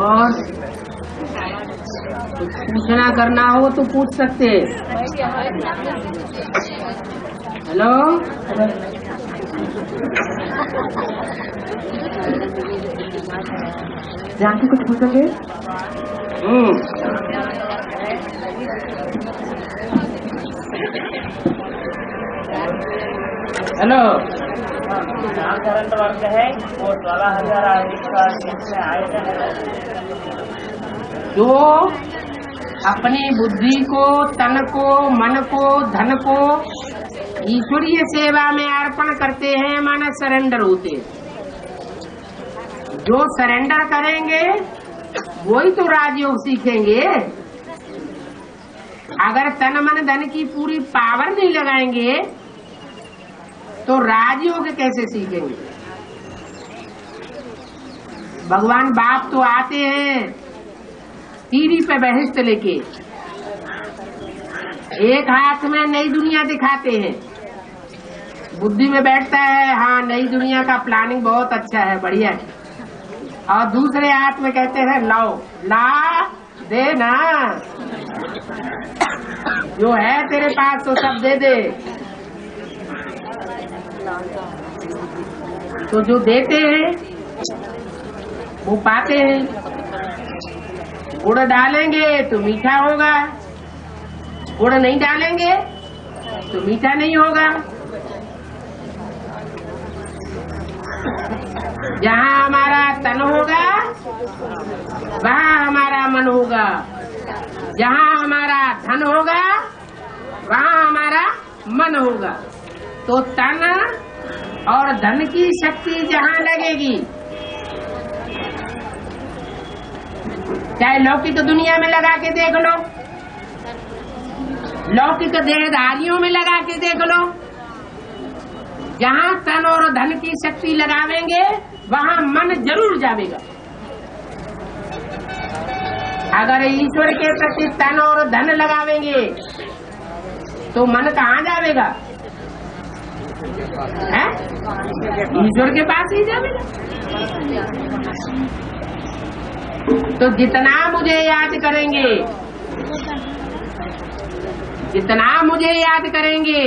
और कुछ पूछना करना हो तो पूछ सकते हैं। हेलो, जानकी कुछ पूछोगे? हेलो, करंट वर्ग है वो 16,000 आयोजन है। जो अपनी बुद्धि को, तन को, मन को, धन को ईश्वरीय सेवा में अर्पण करते हैं, माना सरेंडर होते हैं। जो सरेंडर करेंगे वही तो राजयोग सीखेंगे। अगर तन मन धन की पूरी पावर नहीं लगाएंगे तो राजयोग कैसे सीखेंगे? भगवान बाप तो आते हैं टीवी पे बहिष्ठ लेके, एक हाथ में नई दुनिया दिखाते हैं, बुद्धि में बैठता है हाँ नई दुनिया का प्लानिंग बहुत अच्छा है, बढ़िया है, और दूसरे हाथ में कहते हैं लाओ ला दे ना, जो है तेरे पास तो सब दे दे। तो जो देते हैं वो पाते हैं। गुड़ डालेंगे तो मीठा होगा, गुड़ नहीं डालेंगे तो मीठा नहीं होगा। जहाँ हमारा तन होगा वहाँ हमारा मन होगा, जहाँ हमारा धन होगा वहाँ हमारा मन होगा। तो तन और धन की शक्ति जहाँ लगेगी, चाहे लौकिक दुनिया में लगा के देख लो, लौकिक देहधारियों में लगा के देख लो, जहाँ तन और धन की शक्ति लगावेंगे वहाँ मन जरूर जावेगा। अगर ईश्वर के प्रति तन और धन लगावेंगे तो मन कहाँ जावेगा? है? ईश्वर के पास ही जावेगा। तो जितना मुझे याद करेंगे, जितना मुझे याद करेंगे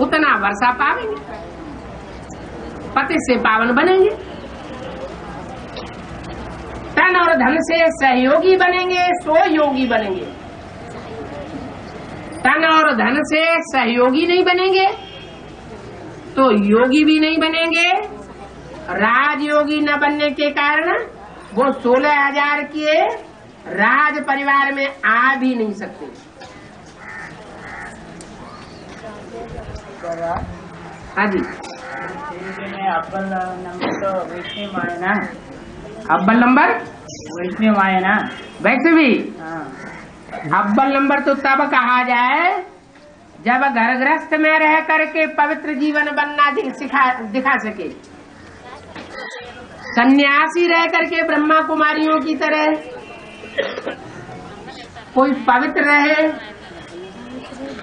उतना वर्षा पावेंगे, पति से पावन बनेंगे, तन और धन से सहयोगी बनेंगे, सो योगी बनेंगे। तन और धन से सहयोगी नहीं बनेंगे तो योगी भी नहीं बनेंगे। राजयोगी न बनने के कारण वो 16,000 के राज परिवार में आ भी नहीं सकते। हाँ जी, अव्वल नंबर तो वैष्णव आए ना, अव्वल नंबर वैष्णव आए ना, वैष्णवी। हाँ। अव्वल नंबर तो तब कहा जाए जब घर गृहस्थ में रह करके पवित्र जीवन बनना दिखा सके। सन्यासी रह करके ब्रह्मा कुमारियों की तरह कोई पवित्र रहे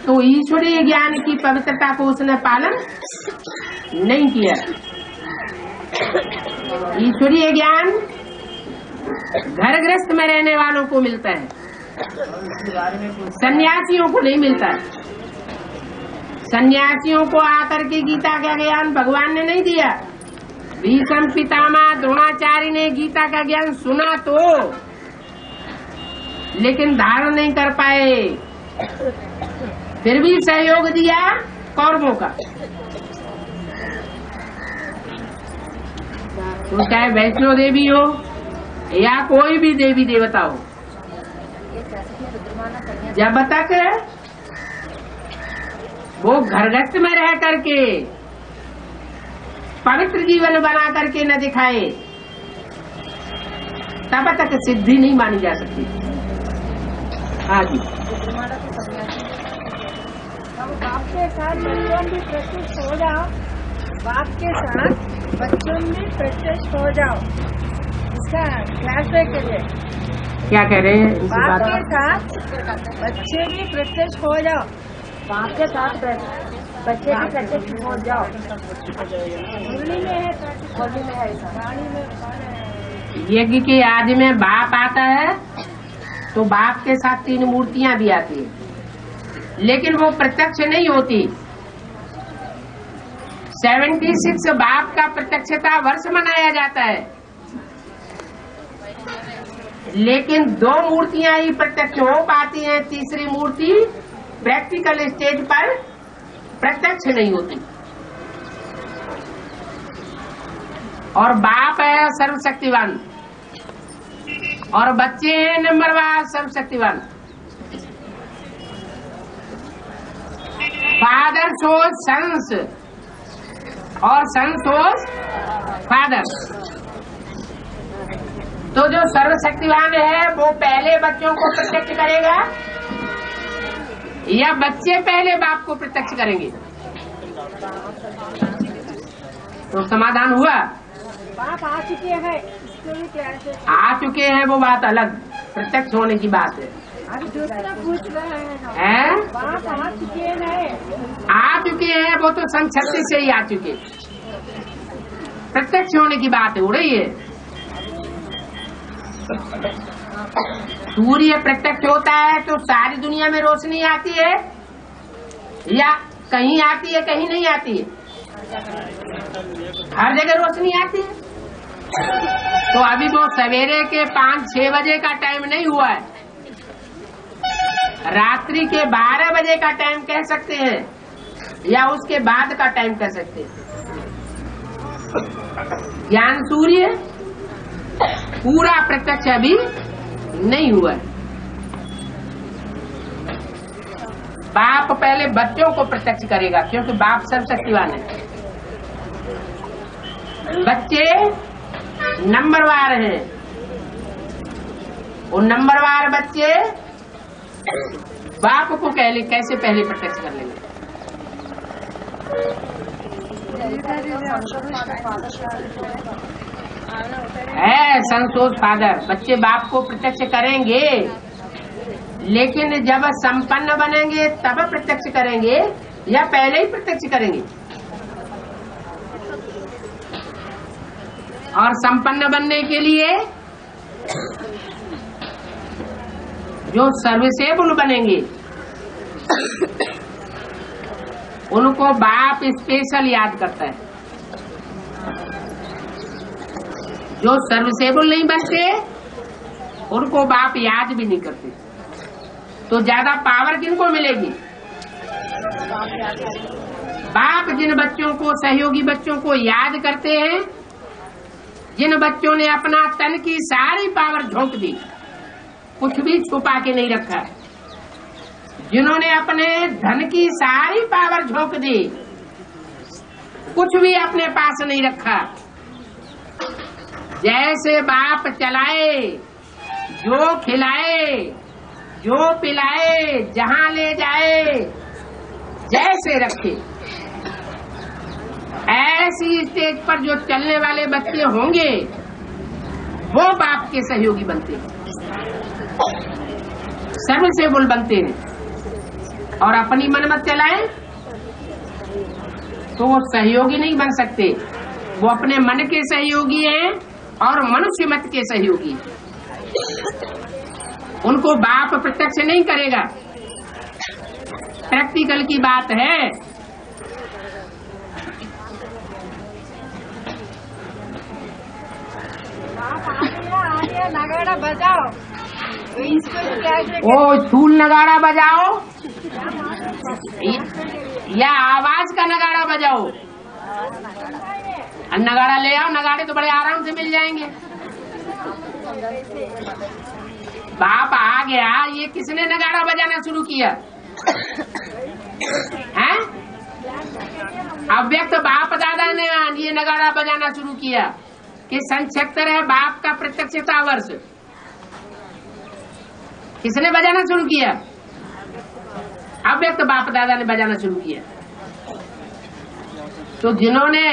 तो ईश्वरीय ज्ञान की पवित्रता को उसने पालन नहीं किया। ईश्वरीय ज्ञान घर गृहस्थ में रहने वालों को मिलता है, सन्यासियों को नहीं मिलता। सन्यासियों को आकर के गीता का ज्ञान भगवान ने नहीं दिया। भीष्म पितामह द्रोणाचार्य ने गीता का ज्ञान सुना तो, लेकिन धारण नहीं कर पाए, फिर भी सहयोग दिया कौरवों का। तो चाहे वैष्णो देवी हो या कोई भी देवी देवता हो, जब तक वो घरगृहस्थ में रह करके पवित्र जीवन बना करके न दिखाए तब तक सिद्धि नहीं मानी जा सकती। हाँ जी, बाप के साथ बच्चों भी प्रत्यक्ष हो जाओ, बाप के साथ बच्चों भी प्रत्यक्ष हो जाओ, इसका फ्लैशबैक करिए। क्या कह रहे हैं? बाप के साथ बच्चे भी प्रत्यक्ष हो जाओ, बाप के साथ बच्चे भी प्रत्यक्ष हो जाओ। मुरली में है, मुरली में है, वाणी में यज्ञ के आदि में बाप आता है तो बाप के साथ 3 मूर्तियां भी आती है, लेकिन वो प्रत्यक्ष नहीं होती। 76 बाप का प्रत्यक्षता वर्ष मनाया जाता है, लेकिन 2 मूर्तियां ही प्रत्यक्ष हो पाती हैं, तीसरी मूर्ति प्रैक्टिकल स्टेज पर प्रत्यक्ष नहीं होती। और बाप है सर्वशक्तिवान और बच्चे हैं नंबरवार सर्वशक्तिवान। फादर सोज सन्स और सन सोज फादर। तो जो सर्वशक्तिवान है वो पहले बच्चों को प्रत्यक्ष करेगा या बच्चे पहले बाप को प्रत्यक्ष करेंगे? तो समाधान हुआ। बाप आ चुके हैं, इसको भी कैसे आ चुके हैं वो बात अलग, प्रत्यक्ष होने की बात है। अभी दूसरा पूछ रहे हैं हैं? बाप आ चुके हैं। आ चुके हैं वो तो सन 36 से ही आ चुके, प्रत्यक्ष होने की बात है। हो रही है सूर्य प्रत्यक्ष होता है तो सारी दुनिया में रोशनी आती है या कहीं आती है कहीं नहीं आती है? हर जगह रोशनी आती है। तो अभी वो सवेरे के 5-6 बजे का टाइम नहीं हुआ है, रात्रि के 12 बजे का टाइम कह सकते हैं या उसके बाद का टाइम कह सकते हैं। ज्ञान सूर्य पूरा प्रत्यक्ष अभी नहीं हुआ है। बाप पहले बच्चों को प्रत्यक्ष करेगा क्योंकि बाप सर्वशक्तिवान है। बच्चे नंबरवार हैं, वो नंबरवार बच्चे बाप को कैसे पहले प्रत्यक्ष कर लेंगे? है संतोष फादर, बच्चे बाप को प्रत्यक्ष करेंगे, लेकिन जब संपन्न बनेंगे तब प्रत्यक्ष करेंगे या पहले ही प्रत्यक्ष करेंगे? और संपन्न बनने के लिए जो सर्विसेबल बनेंगे उनको बाप स्पेशल याद करता है। जो सर्विसेबल नहीं बनते उनको बाप याद भी नहीं करते। तो ज्यादा पावर किनको मिलेगी? बाप जिन बच्चों को, सहयोगी बच्चों को याद करते हैं, जिन बच्चों ने अपना तन की सारी पावर झोंक दी, कुछ भी छुपा के नहीं रखा, जिन्होंने अपने धन की सारी पावर झोंक दी, कुछ भी अपने पास नहीं रखा, जैसे बाप चलाए, जो खिलाए, जो पिलाए, जहां ले जाए, जैसे रखे, ऐसी स्टेज पर जो चलने वाले बच्चे होंगे वो बाप के सहयोगी बनते हैं, सर्वसेबल बनते हैं। और अपनी मन मत चलाए तो वो सहयोगी नहीं बन सकते। वो अपने मन के सहयोगी हैं और मनुष्य मत के सहयोगी। उनको बाप प्रत्यक्ष नहीं करेगा। प्रैक्टिकल की बात है। नगाड़ा बजाओ, ओ धूल नगाड़ा बजाओ या आवाज का नगाड़ा बजाओ। नगाड़ा ले आओ, नगाड़े तो बड़े आराम से मिल जाएंगे। बाप आ गया, ये किसने नगाड़ा बजाना शुरू किया है? अव्यक्त बाप दादा ने ये नगाड़ा बजाना शुरू किया कि सन 76 है बाप का प्रत्यक्षता वर्ष। किसने बजाना शुरू किया? अव्यक्त बाप दादा ने बजाना शुरू किया। तो जिन्होंने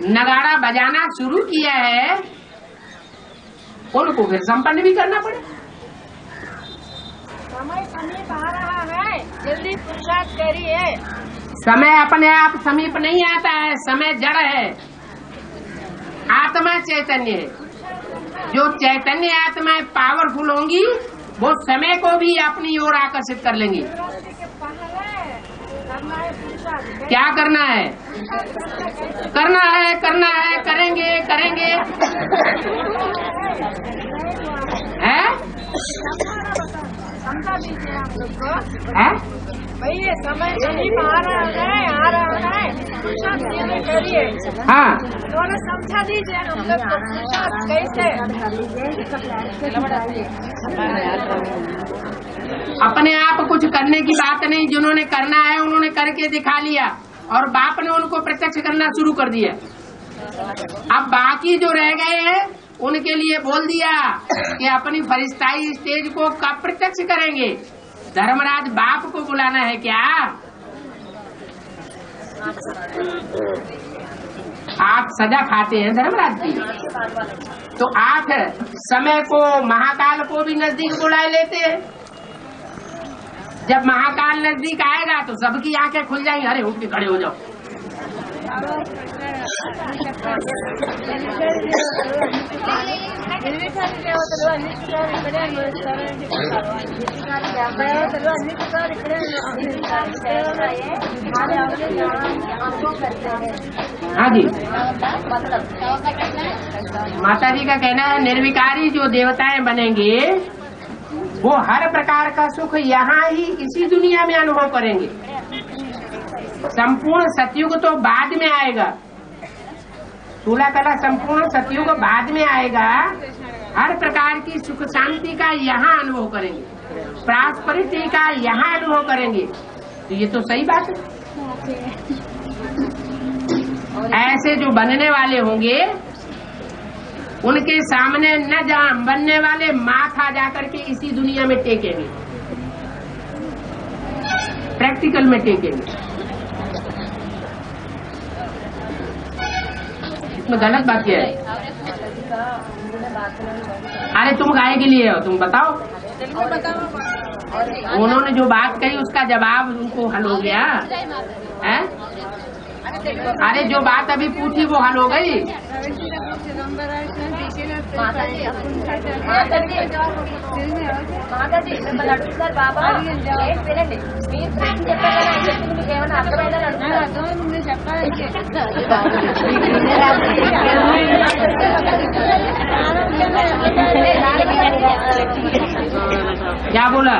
नगाड़ा बजाना शुरू किया है उनको फिर संपन्न भी करना पड़े। समय समीप आ रहा है, जल्दी पुरुषार्थ करिए। समय अपने आप समीप नहीं आता है, समय जड़ है, आत्मा चैतन्य है। जो चैतन्य आत्माएं पावरफुल होंगी वो समय को भी अपनी ओर आकर्षित कर लेंगी। क्या करना है? करना है, करना है, करेंगे करेंगे है? है? भाई ये समय समीप आ रहा है करिए। हाँ, थोड़ा समझा दीजिए हम लोग को कैसे। अपने आप कुछ करने की बात नहीं, जिन्होंने करना है उन्होंने करके दिखा लिया और बाप ने उनको प्रत्यक्ष करना शुरू कर दिया। अब बाकी जो रह गए हैं उनके लिए बोल दिया कि अपनी फरिश्ताई स्टेज को कब प्रत्यक्ष करेंगे। धर्मराज बाप को बुलाना है क्या? आप सजा खाते हैं धर्मराज की, तो आप समय को महाकाल को भी नजदीक बुला लेते हैं। जब महाकाल नजदीक आएगा तो सबकी आंखें खुल जाएंगी, अरे उठ के खड़े हो जाओ। हाँ जी, माता जी का कहना है निर्विकारी जो देवताएं बनेंगे वो हर प्रकार का सुख यहाँ ही इसी दुनिया में अनुभव करेंगे। संपूर्ण सतयुग तो बाद में आएगा, 16 कला संपूर्ण सतयुग बाद में आएगा। हर प्रकार की सुख शांति का यहाँ अनुभव करेंगे, प्रॉस्पेरिटी का यहाँ अनुभव करेंगे। तो ये तो सही बात है। ऐसे जो बनने वाले होंगे उनके सामने न जहाँ बनने वाले माथा जाकर के इसी दुनिया में टेकेंगे, प्रैक्टिकल में टेकेंगे। इसमें गलत बात क्या है? अरे तुम गाय के लिए हो, तुम बताओ। उन्होंने जो बात कही उसका जवाब उनको हल हो गया है? अरे जो बात अभी पूछी वो हल हो गई। क्या बोला?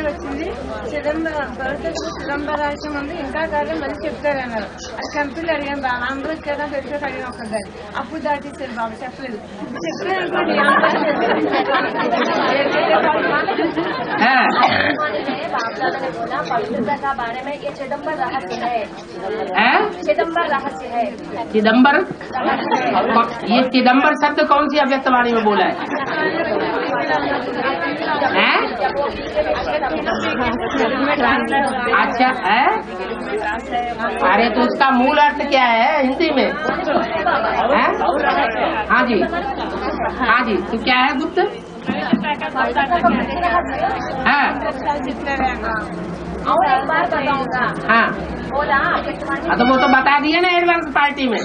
వచ్చింది చిదంబరాశం ఉంది, ఇంకా కాదు మళ్ళీ చెప్తారన్నారు. అది కంపెనీలు అడిగాను బాబా, అందరూ వచ్చాక పెట్టుకు అడిగాను ఒకసారి, అప్పుడు దాటిస్తారు బాబు చెప్పలేదు. पवित्रता बारे में ये चिदम्बर रहस्य है। चिदम्बर रहस्य है। चिदम्बर, ये चिदम्बर शब्द कौन सी अव्यक्तवाणी में बोला है? अच्छा है। अरे तो उसका मूल अर्थ क्या है हिंदी में? हाँ जी, हाँ जी, तो क्या है गुप्त? हाँ, और एक बार बताऊंगा। हाँ, बोला तो वो तो बता दिए ना एडवांस पार्टी में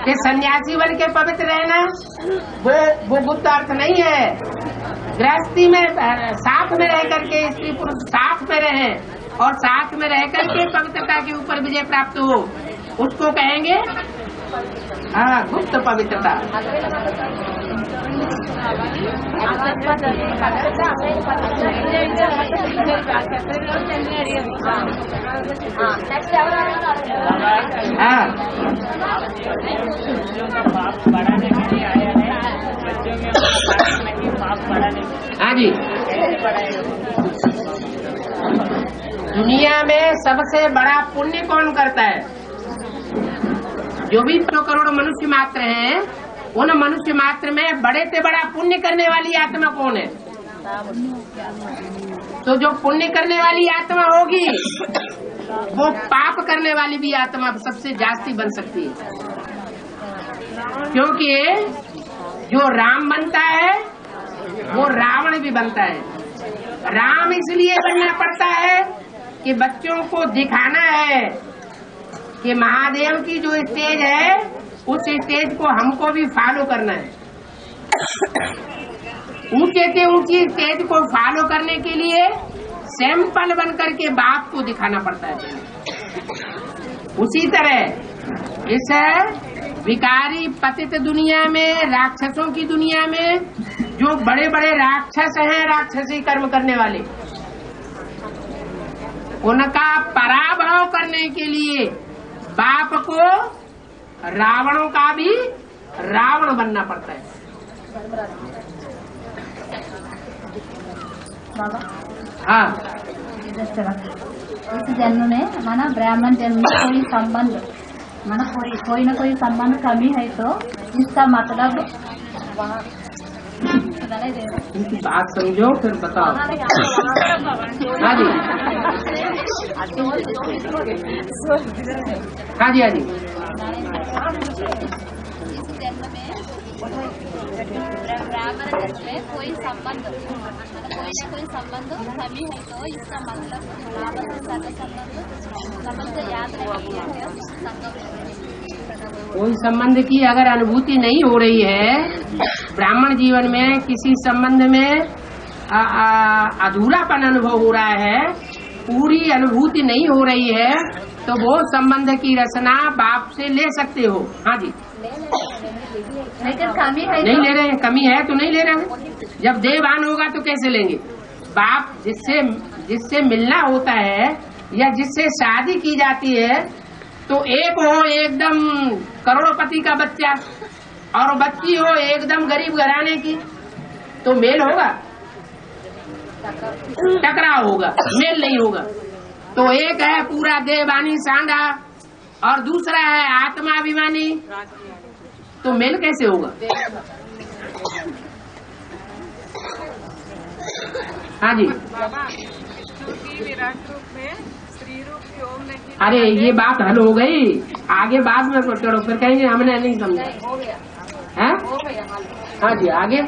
कि सन्यासी बन के पवित्र रहना वो गुप्त अर्थ नहीं है। गृहस्थी में साथ में रह करके स्त्री पुरुष साथ में रहे और साथ में रह करके पवित्रता के ऊपर विजय प्राप्त हो, उसको कहेंगे हाँ गुप्त पवित्रता। हाँ, बढ़ाने के लिए आया है बच्चों में पाप बढ़ाने हाँ जी। दुनिया में सबसे बड़ा पुण्य कौन करता है? जो भी 100 करोड़ मनुष्य मात्र हैं, उन मनुष्य मात्र में बड़े से बड़ा पुण्य करने वाली आत्मा कौन है? तो जो पुण्य करने वाली आत्मा होगी वो पाप करने वाली भी आत्मा सबसे जास्ती बन सकती है, क्योंकि जो राम बनता है वो रावण भी बनता है। राम इसलिए बनना पड़ता है कि बच्चों को दिखाना है कि महादेव की जो स्टेज है उस स्टेज को हमको भी फॉलो करना है। ऊंचे से ऊंची स्टेज को फॉलो करने के लिए सैंपल बन करके बाप को दिखाना पड़ता है। उसी तरह इस विकारी पतित दुनिया में, राक्षसों की दुनिया में जो बड़े बड़े राक्षस हैं, राक्षसी कर्म करने वाले, उनका पराभव करने के लिए बाप को रावणों का भी रावण बनना पड़ता है। बाबा हाँ, इस जन्म में माना ब्राह्मण जन्म में कोई संबंध माना कोई न कोई संबंध कमी है तो इसका मतलब वहाँ इनकी बात समझो फिर बताओ। हाँ जी, हाँ जी, हाँ जी। ब्राह्मण जन्म में कोई संबंध कोई न कोई संबंध कमी है तो इसका मतलब संबंध याद कोई संबंध की अगर अनुभूति नहीं हो रही है, ब्राह्मण जीवन में किसी संबंध में अधूरापन अनुभव हो रहा है, पूरी अनुभूति नहीं हो रही है, तो वो संबंध की रचना बाप से ले सकते हो। हाँ जी, लेकिन कमी है नहीं ले रहे हैं, कमी है तो नहीं ले रहे हैं। जब देवान होगा तो कैसे लेंगे? बाप जिससे मिलना होता है या जिससे शादी की जाती है तो एक हो एकदम करोड़पति का बच्चा और बच्ची हो एकदम गरीब घराने की, तो मेल होगा? टकराव होगा, मेल नहीं होगा। तो एक है पूरा देवानी सांडा और दूसरा है आत्माभिमानी, तो मेल कैसे होगा? हाँ जी, विराट रूप में स्त्री रूप की ओम नहीं। अरे ये बात हल हो गई, आगे बाद में करो, फिर कहेंगे हमने नहीं समझा। है? हाँ जी, आगे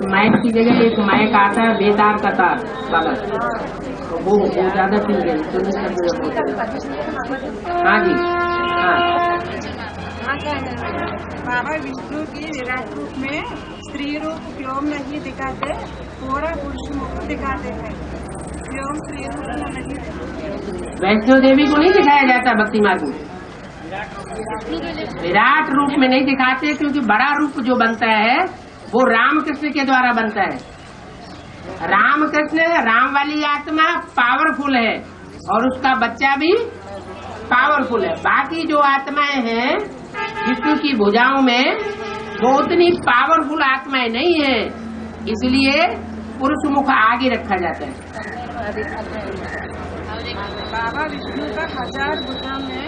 माइक की जगह एक माइक आता है बेदार का तार वाला, तो वो ज्यादा ठीक है, तो नहीं कर। हाँ जी, हाँ। बाबा विष्णु की विराट रूप में स्त्री रूप व्योम नहीं दिखाते, पूरा पुरुष मुख दिखाते हैं। व्योम स्त्री रूप नहीं दिखाते। वैष्णो देवी को नहीं दिखाया जाता भक्ति मार्ग में, विराट रूप में नहीं दिखाते, क्योंकि बड़ा रूप जो बनता है वो रामकृष्ण के द्वारा बनता है। रामकृष्ण, राम वाली आत्मा पावरफुल है और उसका बच्चा भी पावरफुल है। बाकी जो आत्माएं हैं विष्णु की भुजाओं में, वो उतनी पावरफुल आत्माएं नहीं है, इसलिए पुरुष मुख आगे रखा जाता है। बाबा विष्णु का 1000 भुजा में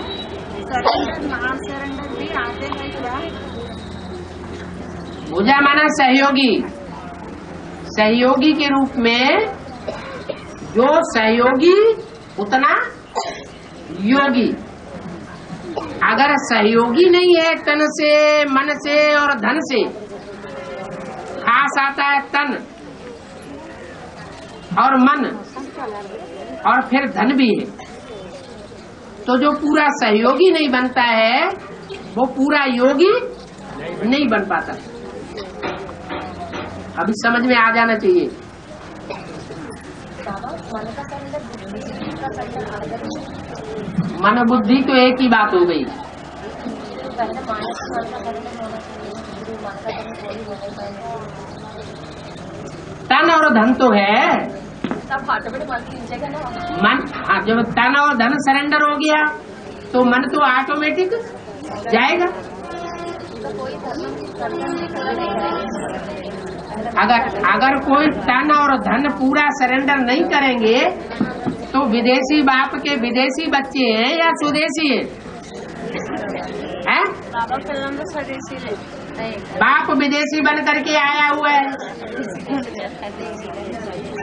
सरेंडर, महान सरेंडर भी आते हैं क्या? भुजा माना सहयोगी, सहयोगी के रूप में जो सहयोगी उतना योगी। अगर सहयोगी नहीं है तन से, मन से और धन से, खास आता है तन और मन और फिर धन भी है, तो जो पूरा सहयोगी नहीं बनता है वो पूरा योगी नहीं बन पाता। अभी समझ में आ जाना चाहिए। मन बुद्धि तो एक ही बात हो गई। तन और धन तो है, मन, हाँ, जब तन और धन सरेंडर हो गया तो मन तो ऑटोमेटिक जाएगा। अगर कोई तन और धन पूरा सरेंडर नहीं करेंगे तो विदेशी बाप के विदेशी बच्चे हैं या स्वदेशी हैं? बाप विदेशी बन करके आया हुआ है,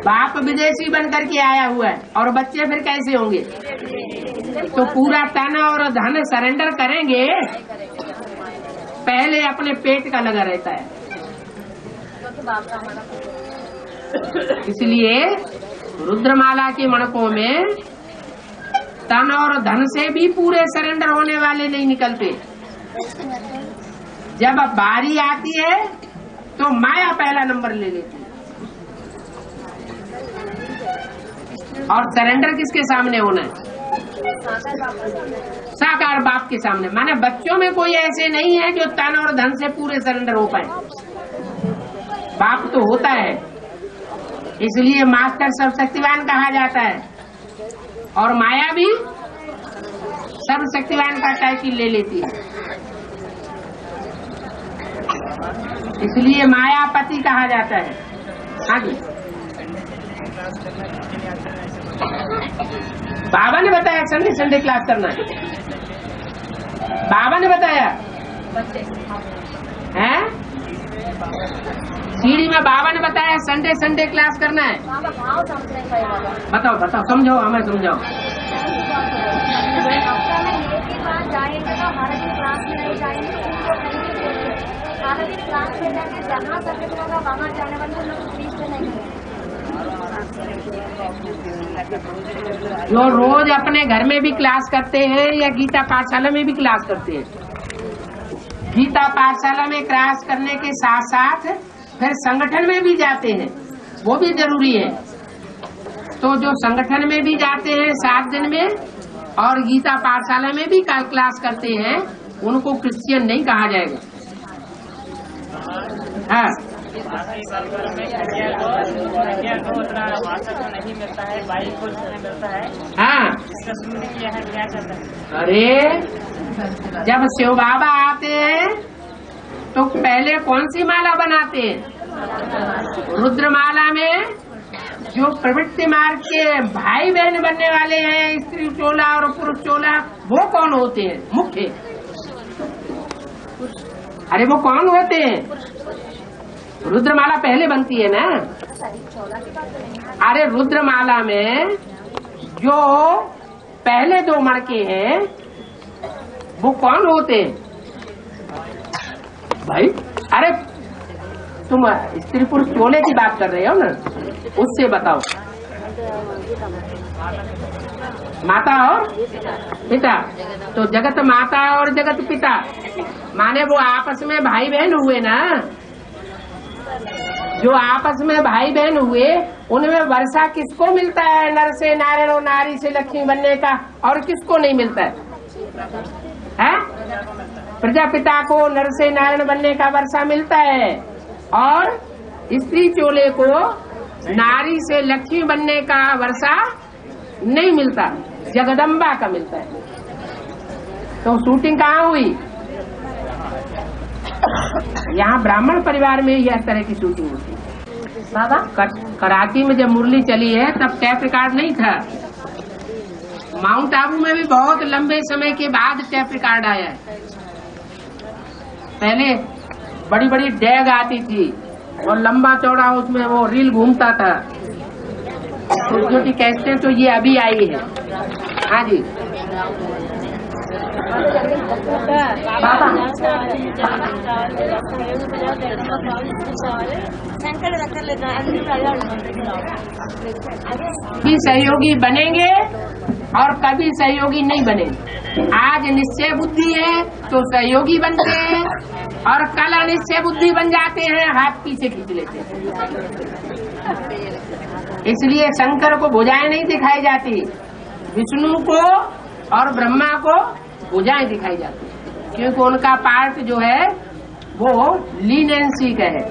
बाप विदेशी बन करके आया हुआ है और बच्चे फिर कैसे होंगे? तो पूरा तन और धन सरेंडर करेंगे, पहले अपने पेट का लगा रहता है। इसलिए रुद्रमाला के मणकों में तन और धन से भी पूरे सरेंडर होने वाले नहीं निकलते। जब बारी आती है तो माया पहला नंबर ले लेती है। और सरेंडर किसके सामने होना है? साकार बाप के सामने। माने बच्चों में कोई ऐसे नहीं है जो तन और धन से पूरे सरेंडर हो पाए। बाप तो होता है, इसलिए मास्टर सर्वशक्तिवान कहा जाता है, और माया भी सर्वशक्तिवान का टाइटल ले लेती है, इसलिए मायापति कहा जाता है। हाँ जी, बाबा ने बताया संडे संडे क्लास करना है। बाबा ने बताया है, सीढ़ी में बाबा ने बताया संडे संडे क्लास करना है। बताओ बताओ, समझो, हमें समझाओ। जो रोज अपने घर में भी क्लास करते हैं या गीता पाठशाला में भी क्लास करते हैं, गीता पाठशाला में क्लास करने के साथ साथ फिर संगठन में भी जाते हैं, वो भी जरूरी है। तो जो संगठन में भी जाते हैं 7 दिन में और गीता पाठशाला में भी क्लास करते हैं, उनको क्रिश्चियन नहीं कहा जाएगा। हाँ, नहीं मिलता है, बाइक को मिलता है। हाँ, इसका सुनने किया है, क्या करता है? अरे जब शिव बाबा आते हैं तो पहले कौन सी माला बनाते हैं? रुद्रमाला में जो प्रवृत्ति मार्ग के भाई बहन बनने वाले हैं, स्त्री चोला और पुरुष चोला, वो कौन होते हैं? मुख्य। अरे वो कौन होते हैं? रुद्रमाला पहले बनती है ना। अरे रुद्रमाला में जो पहले 2 मणके हैं वो कौन होते हैं भाई? अरे तुम स्त्री पुरुष चोले की बात कर रहे हो ना, उससे बताओ। माता और पिता, तो जगत माता और जगत पिता, माने वो आपस में भाई बहन हुए ना। जो आपस में भाई बहन हुए उनमें वर्षा किसको मिलता है? नर से नारायण और नारी से लक्ष्मी बनने का, और किसको नहीं मिलता है? प्रजापिता को नर से नारायण बनने का वर्षा मिलता है, और स्त्री चोले को नारी से लक्ष्मी बनने का वर्षा नहीं मिलता, जगदम्बा का मिलता है। तो शूटिंग कहाँ हुई? यहाँ ब्राह्मण परिवार में यह तरह की शूटिंग होती है। बाबा कराची में जब मुरली चली है तब टेप रिकॉर्ड नहीं था। माउंट आबू में भी बहुत लंबे समय के बाद टेप रिकॉर्ड आया है। पहले बड़ी बड़ी डैग आती थी और लंबा चौड़ा उसमें वो रील घूमता था। छोटी छोटी कैसेटें तो ये अभी आई है। हाँ जी भी सहयोगी बनेंगे और कभी सहयोगी नहीं बनेंगे। आज निश्चय बुद्धि है तो सहयोगी बनते हैं, और कल अनिश्चय बुद्धि बन जाते हैं, हाथ पीछे खींच लेते हैं। इसलिए शंकर को भुजाएं नहीं दिखाई जाती, विष्णु को और ब्रह्मा को भुजाएं दिखाई जाती है, क्योंकि उनका पार्ट जो है वो लीनेंसी का है,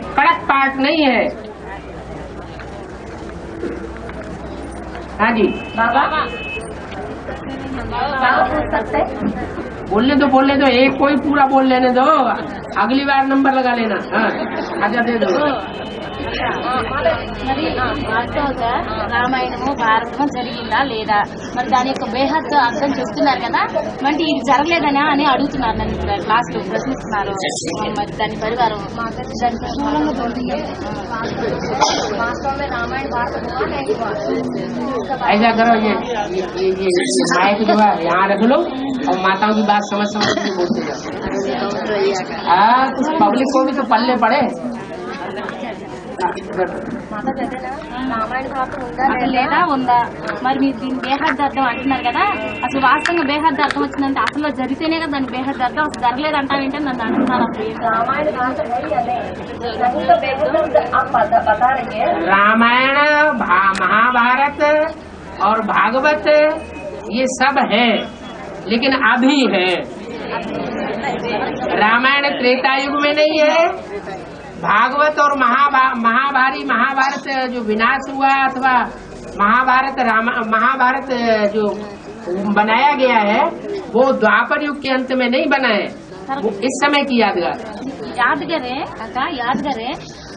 कड़क पार्ट नहीं है। हाँ जी बाबा पूछ सकते? बोलने दो, एक कोई पूरा बोल लेने दो, अगली बार नंबर लगा लेना। हाँ, आजा दे दो। మరి వాస్తవంగా రామాయణము భారతము జరిగిందా లేదా, మరి దాని యొక్క బేహద్దు అర్థం చెప్తున్నారు కదా, మరి ఇది జరగలేదనా అని అడుగుతున్నారు నన్ను క్లాస్ లో ప్రశ్నిస్తున్నారు. మరి దాని పరివారం దానికి స్థూలంగా జరిగింది. रामायण भारत हुआ नहीं हुआ? ऐसा करो, ये माइक जो है यहाँ रख लो और माताओं की बात समझ के बोलते जाओ। कुछ पब्लिक को भी तो पल्ले पड़े। మాతా చదివినా రామాయణ భారతం ఉందా అసలు లేదా ఉందా, మరి మీరు దీని బేహద్దు అర్థం అంటున్నారు కదా, అసలు వాస్తవంగా బేహద్దు అర్థం వచ్చిందంటే అసలు జరిగితేనే కదా దాని బేహద్దు అర్థం, అసలు జరగలేదు అంటారంటే నన్ను అంటున్నారు. అసలు रामायण भारत है या नहीं? नहीं तो बेगुसर आप बता रही है। रामायण महाभारत और भागवत ये सब है, लेकिन अभी है। रामायण त्रेता युग में नहीं है। भागवत और महाभारत जो विनाश हुआ अथवा महाभारत जो बनाया गया है वो द्वापर युग के अंत में नहीं बना है, वो इस समय की यादगार యాదగారే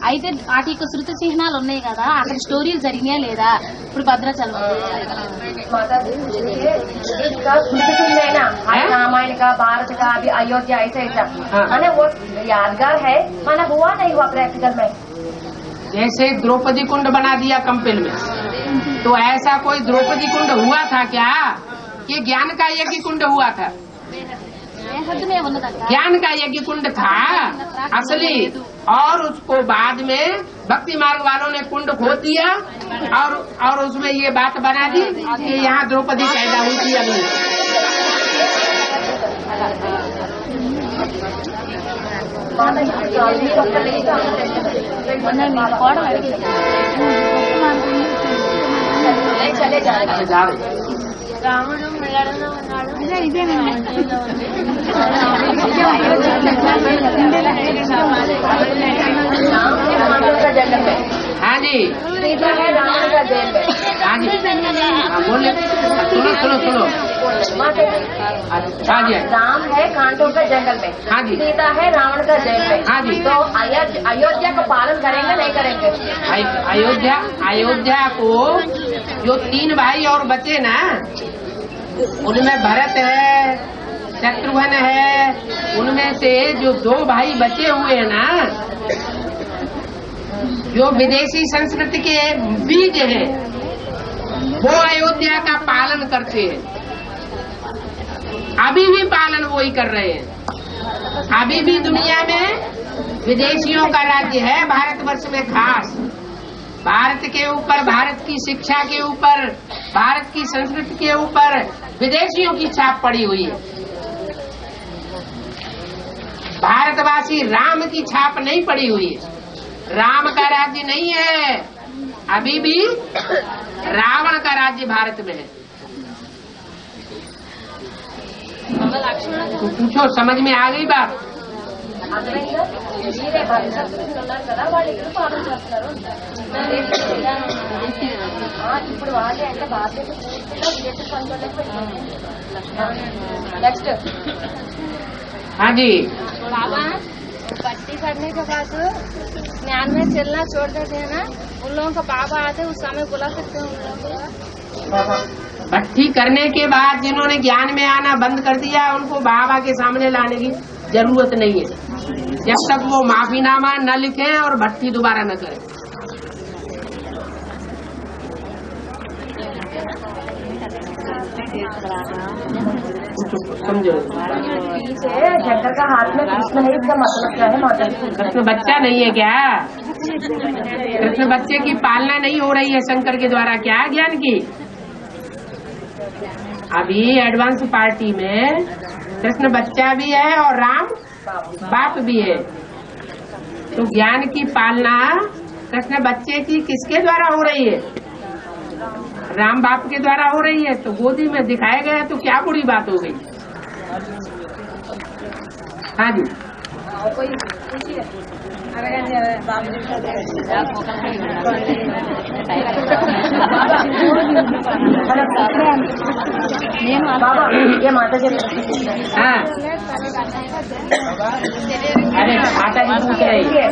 అయితే వాటి యొక్క శృతి చిహ్నాలు ఉన్నాయి కదా, అక్కడ స్టోరీలు జరిగినాయా లేదా? ఇప్పుడు భద్రాచలం माता जी इसका है ना, रामायण का भारत का अभी अयोध्या ऐसा ऐसा माने वो यादगार है, माना हुआ नहीं हुआ प्रैक्टिकल में? जैसे द्रौपदी कुंड बना दिया कंपिल में, तो ऐसा कोई द्रौपदी कुंड हुआ था क्या? ये ज्ञान का यज्ञ कुंड हुआ था। ज्ञान का यज्ञ कुंड था असली, और उसको बाद में भक्ति मार्ग वालों ने कुंड खोद दिया और उसमें ये बात बना दी कि यहाँ द्रौपदी पैदा हुई थी। अभी चले जाए రాముడు మెడలో ఉన్నాడు. हाँ जी, सीता है रावण का जेल में। हाँ जी, बोले सुनो। हाँ जी, राम है कांटों के जंगल में। हाँ जी, सीता है रावण का जेल में। हाँ जी। तो अयोध्या का पालन करेंगे नहीं करेंगे? अयोध्या को जो 3 भाई और बचे ना, उनमें भरत है, शत्रुघ्न है, उनमें से जो 2 भाई बचे हुए हैं ना, जो विदेशी संस्कृति के बीज हैं, वो अयोध्या का पालन करते हैं। अभी भी पालन वो ही कर रहे हैं। अभी भी दुनिया में विदेशियों का राज्य है, भारतवर्ष में खास। भारत के ऊपर, भारत की शिक्षा के ऊपर, भारत की संस्कृति के ऊपर विदेशियों की छाप पड़ी हुई है। भारतवासी राम की छाप नहीं पड़ी हुई है। राम का राज्य नहीं है, अभी भी रावण का राज्य भारत में है। तो पूछो, समझ में आ गई बात? మీరే ఉన్నారు కదా, వాళ్ళు ఎప్పుడు పాలన చేస్తున్నారు? ఇప్పుడు వాళ్ళే అంటే బాధ్యత పూర్తిగా విదేశీ సంఘాలకు నెక్స్ట్। हाँ जी, बाबा पट्टी करने के बाद ज्ञान में चलना छोड़ देते हैं ना, उन लोगों का बाबा आते उस समय बुला सकते हैं उन लोगों को? भट्टी करने के बाद जिन्होंने ज्ञान में आना बंद कर दिया, उनको बाबा के सामने लाने की जरूरत नहीं है, जब तक वो माफीनामा न लिखें और भट्टी दोबारा न करें। समझो, शंकर का हाथ में कृष्ण है, इसका मतलब क्या है माता? कृष्ण बच्चा नहीं है क्या? कृष्ण बच्चे की पालना नहीं हो रही है शंकर के द्वारा क्या ज्ञान की? अभी एडवांस पार्टी में कृष्ण बच्चा भी है और राम बाप भी है। तो ज्ञान की पालना कृष्ण बच्चे की किसके द्वारा हो रही है? राम बाप के द्वारा हो रही है। तो गोदी में दिखाया गया तो क्या बुरी बात हो गई? हाँ जी, कोई बाबा ये माता जी हाँ अरे माता जी पूछ रही है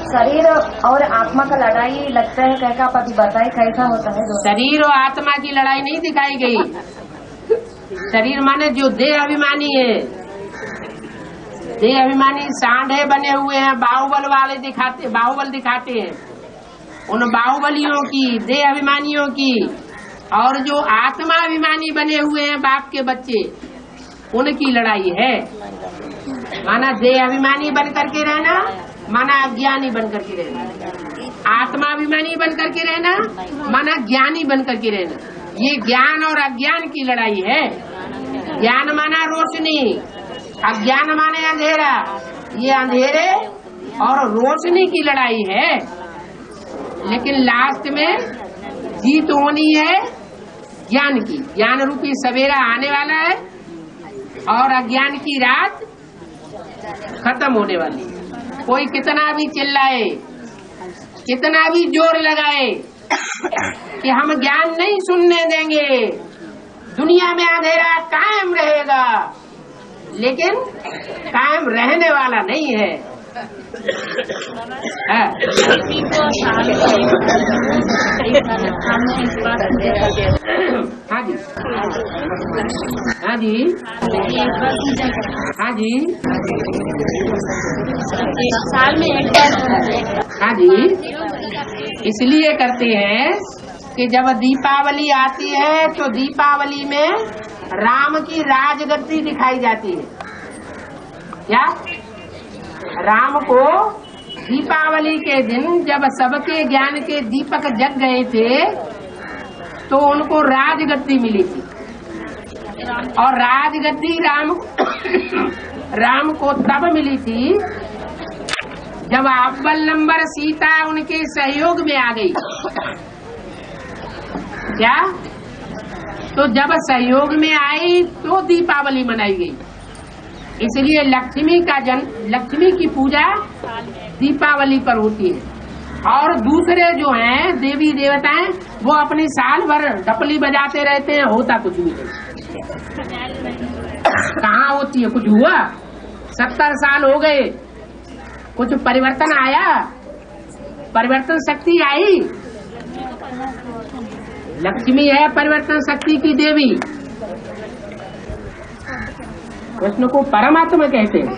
शरीर और आत्मा का लड़ाई लगता है कैसा, आप अभी बताए कैसा होता है? शरीर और आत्मा की लड़ाई नहीं दिखाई गई। शरीर माने जो देह अभिमानी है, देह अभिमानी सांडे बने हुए हैं, बाहुबल वाले बाहुबल दिखाते हैं, उन बाहुबलियों की, देह अभिमानियों की, और जो आत्मा अभिमानी बने हुए हैं बाप के बच्चे, उनकी लड़ाई है। माना देह अभिमानी बन करके रहना, माना अज्ञानी बन करके रहना, आत्माभिमानी बन करके रहना, माना ज्ञानी बन करके रहना। ये ज्ञान और अज्ञान की लड़ाई है। ज्ञान माना रोशनी, अज्ञान माने अंधेरा। ये अंधेरे और रोशनी की लड़ाई है, लेकिन लास्ट में जीत होनी है ज्ञान की। ज्ञान रूपी सवेरा आने वाला है और अज्ञान की रात खत्म होने वाली है। कोई कितना भी चिल्लाए, कितना भी जोर लगाए कि हम ज्ञान नहीं सुनने देंगे, दुनिया में अंधेरा कायम रहेगा, लेकिन कायम रहने वाला नहीं है। हाँ जी, हाँ जी, हाँ जी, साल में एक बार। हाँ जी, इसलिए करते हैं कि जब दीपावली आती है तो दीपावली में राम की राजगद्दी दिखाई जाती है। क्या? राम को दीपावली के दिन जब सबके ज्ञान के दीपक जग गए थे तो उनको राजगद्दी मिली थी, और राजगद्दी राम को तब मिली थी जब अव्वल नंबर सीता उनके सहयोग में आ गई। क्या? तो जब सहयोग में आई तो दीपावली मनाई गई। इसलिए लक्ष्मी की पूजा दीपावली पर होती है। और दूसरे जो हैं देवी देवताएं, वो अपनी साल भर ढपली बजाते रहते हैं, होता कुछ भी नहीं। कहाँ होती है? कुछ हुआ? 70 साल हो गए, कुछ परिवर्तन आया? परिवर्तन शक्ति आई? लक्ष्मी है परिवर्तन शक्ति की देवी। कृष्ण को परमात्मा कहते हैं।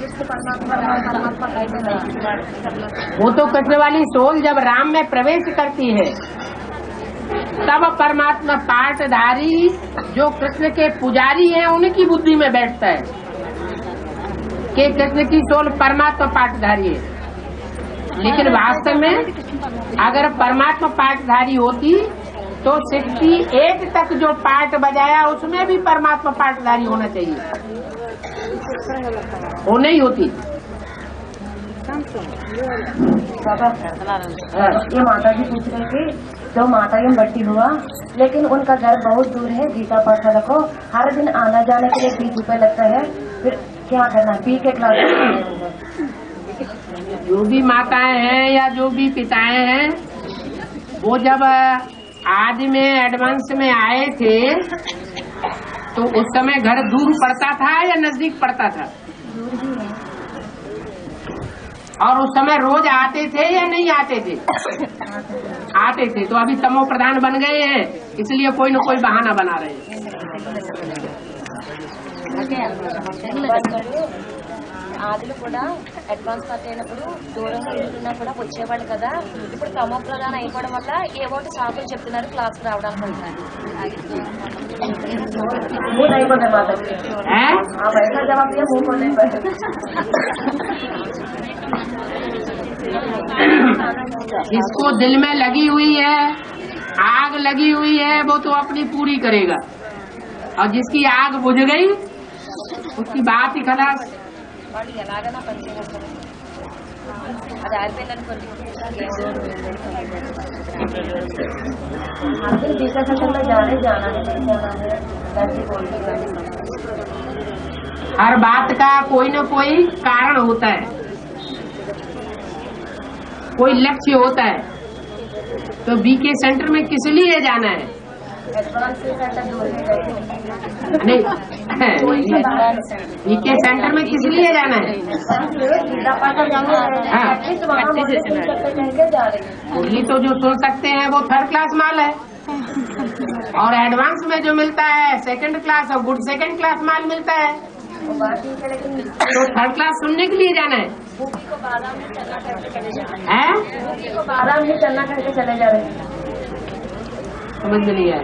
वो तो कृष्ण वाली सोल जब राम में प्रवेश करती है तब परमात्मा पाठधारी जो कृष्ण के पुजारी हैं उनकी बुद्धि में बैठता है कि कृष्ण की सोल परमात्मा पाठधारी है। लेकिन वास्तव में अगर परमात्मा पाठधारी होती तो 68 तक जो पाठ बजाया उसमें भी परमात्मा पाठधारी होना चाहिए, वो नहीं होती। ये माता जी पूछ रहे थे, जो माता यम बट्टी हुआ लेकिन उनका घर बहुत दूर है, गीता पाठशाला को हर दिन आना जाने के लिए 20 रुपए लगता है, फिर क्या करना? पी के क्लास। जो भी माताएं हैं या जो भी पिताएं हैं, वो जब आदि में एडवांस में आए थे तो उस समय घर दूर पड़ता था या नजदीक पड़ता था? और उस समय रोज आते थे या नहीं आते थे? आते थे। तो अभी तमो प्रधान बन गए हैं, इसलिए कोई न कोई बहाना बना रहे हैं। ఆదిలో కూడా అడ్వాన్స్ పార్టీ అయినప్పుడు దూరంగా ఉంటున్నా కూడా వచ్చేవాళ్ళు కదా. ఇప్పుడు తమో ప్రధానం అయిపోవడం వల్ల ఏవో సాకులు చెప్తున్నారు క్లాస్ రావడానికి అంటున్నారు. जिसको दिल में लगी हुई है, आग लगी हुई है, वो तो अपनी पूरी करेगा, और जिसकी आग बुझ गई उसकी बात ही खलास। हर दिन बीका सेंटर में जाना है ऐसी बोलती है। हर बात का कोई न कोई कारण होता है, कोई लक्ष्य होता है। तो बीके सेंटर में किस लिए जाना है? एडवांस सेंटर दूर है नहीं, बीके सेंटर में किस लिए जाना है? गीता पाठ प्रैक्टिस वहाँ मुझे सुन सकते कह जा रही है। मुरली तो जो सुन सकते हैं वो थर्ड क्लास माल है, और एडवांस में जो मिलता है सेकंड क्लास और गुड सेकंड क्लास माल मिलता है। वो बात ठीक है, लेकिन तो थर्ड क्लास सुनने के लिए जाना है। बूटी को 12 मिनट चलना करके चले जा रहे हैं। हैं? बूटी को 12 मिनट चलना करके चले जा रहे हैं। समझ में नहीं आया।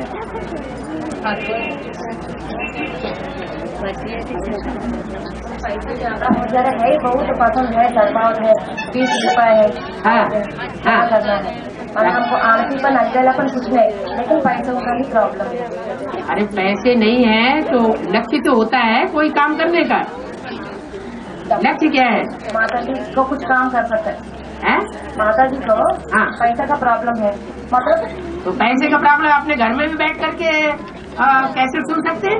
पैसे ज्यादा हो जा रहे है, बहुत पसंद है, सरपाव है, 20 रुपए है। हाँ, क्या करना है? और हमको आलसी पर नजरेलापन कुछ नहीं, लेकिन पैसों का ही प्रॉब्लम है। अरे पैसे नहीं है तो लक्ष्य तो होता है कोई काम करने का। लक्ष्य क्या है? माता जी को कुछ काम कर सकते हैं। हैं? माता जी को हाँ। पैसा का प्रॉब्लम है, मतलब तो पैसे का प्रॉब्लम अपने घर में भी बैठ करके कैसे सुन सकते हैं?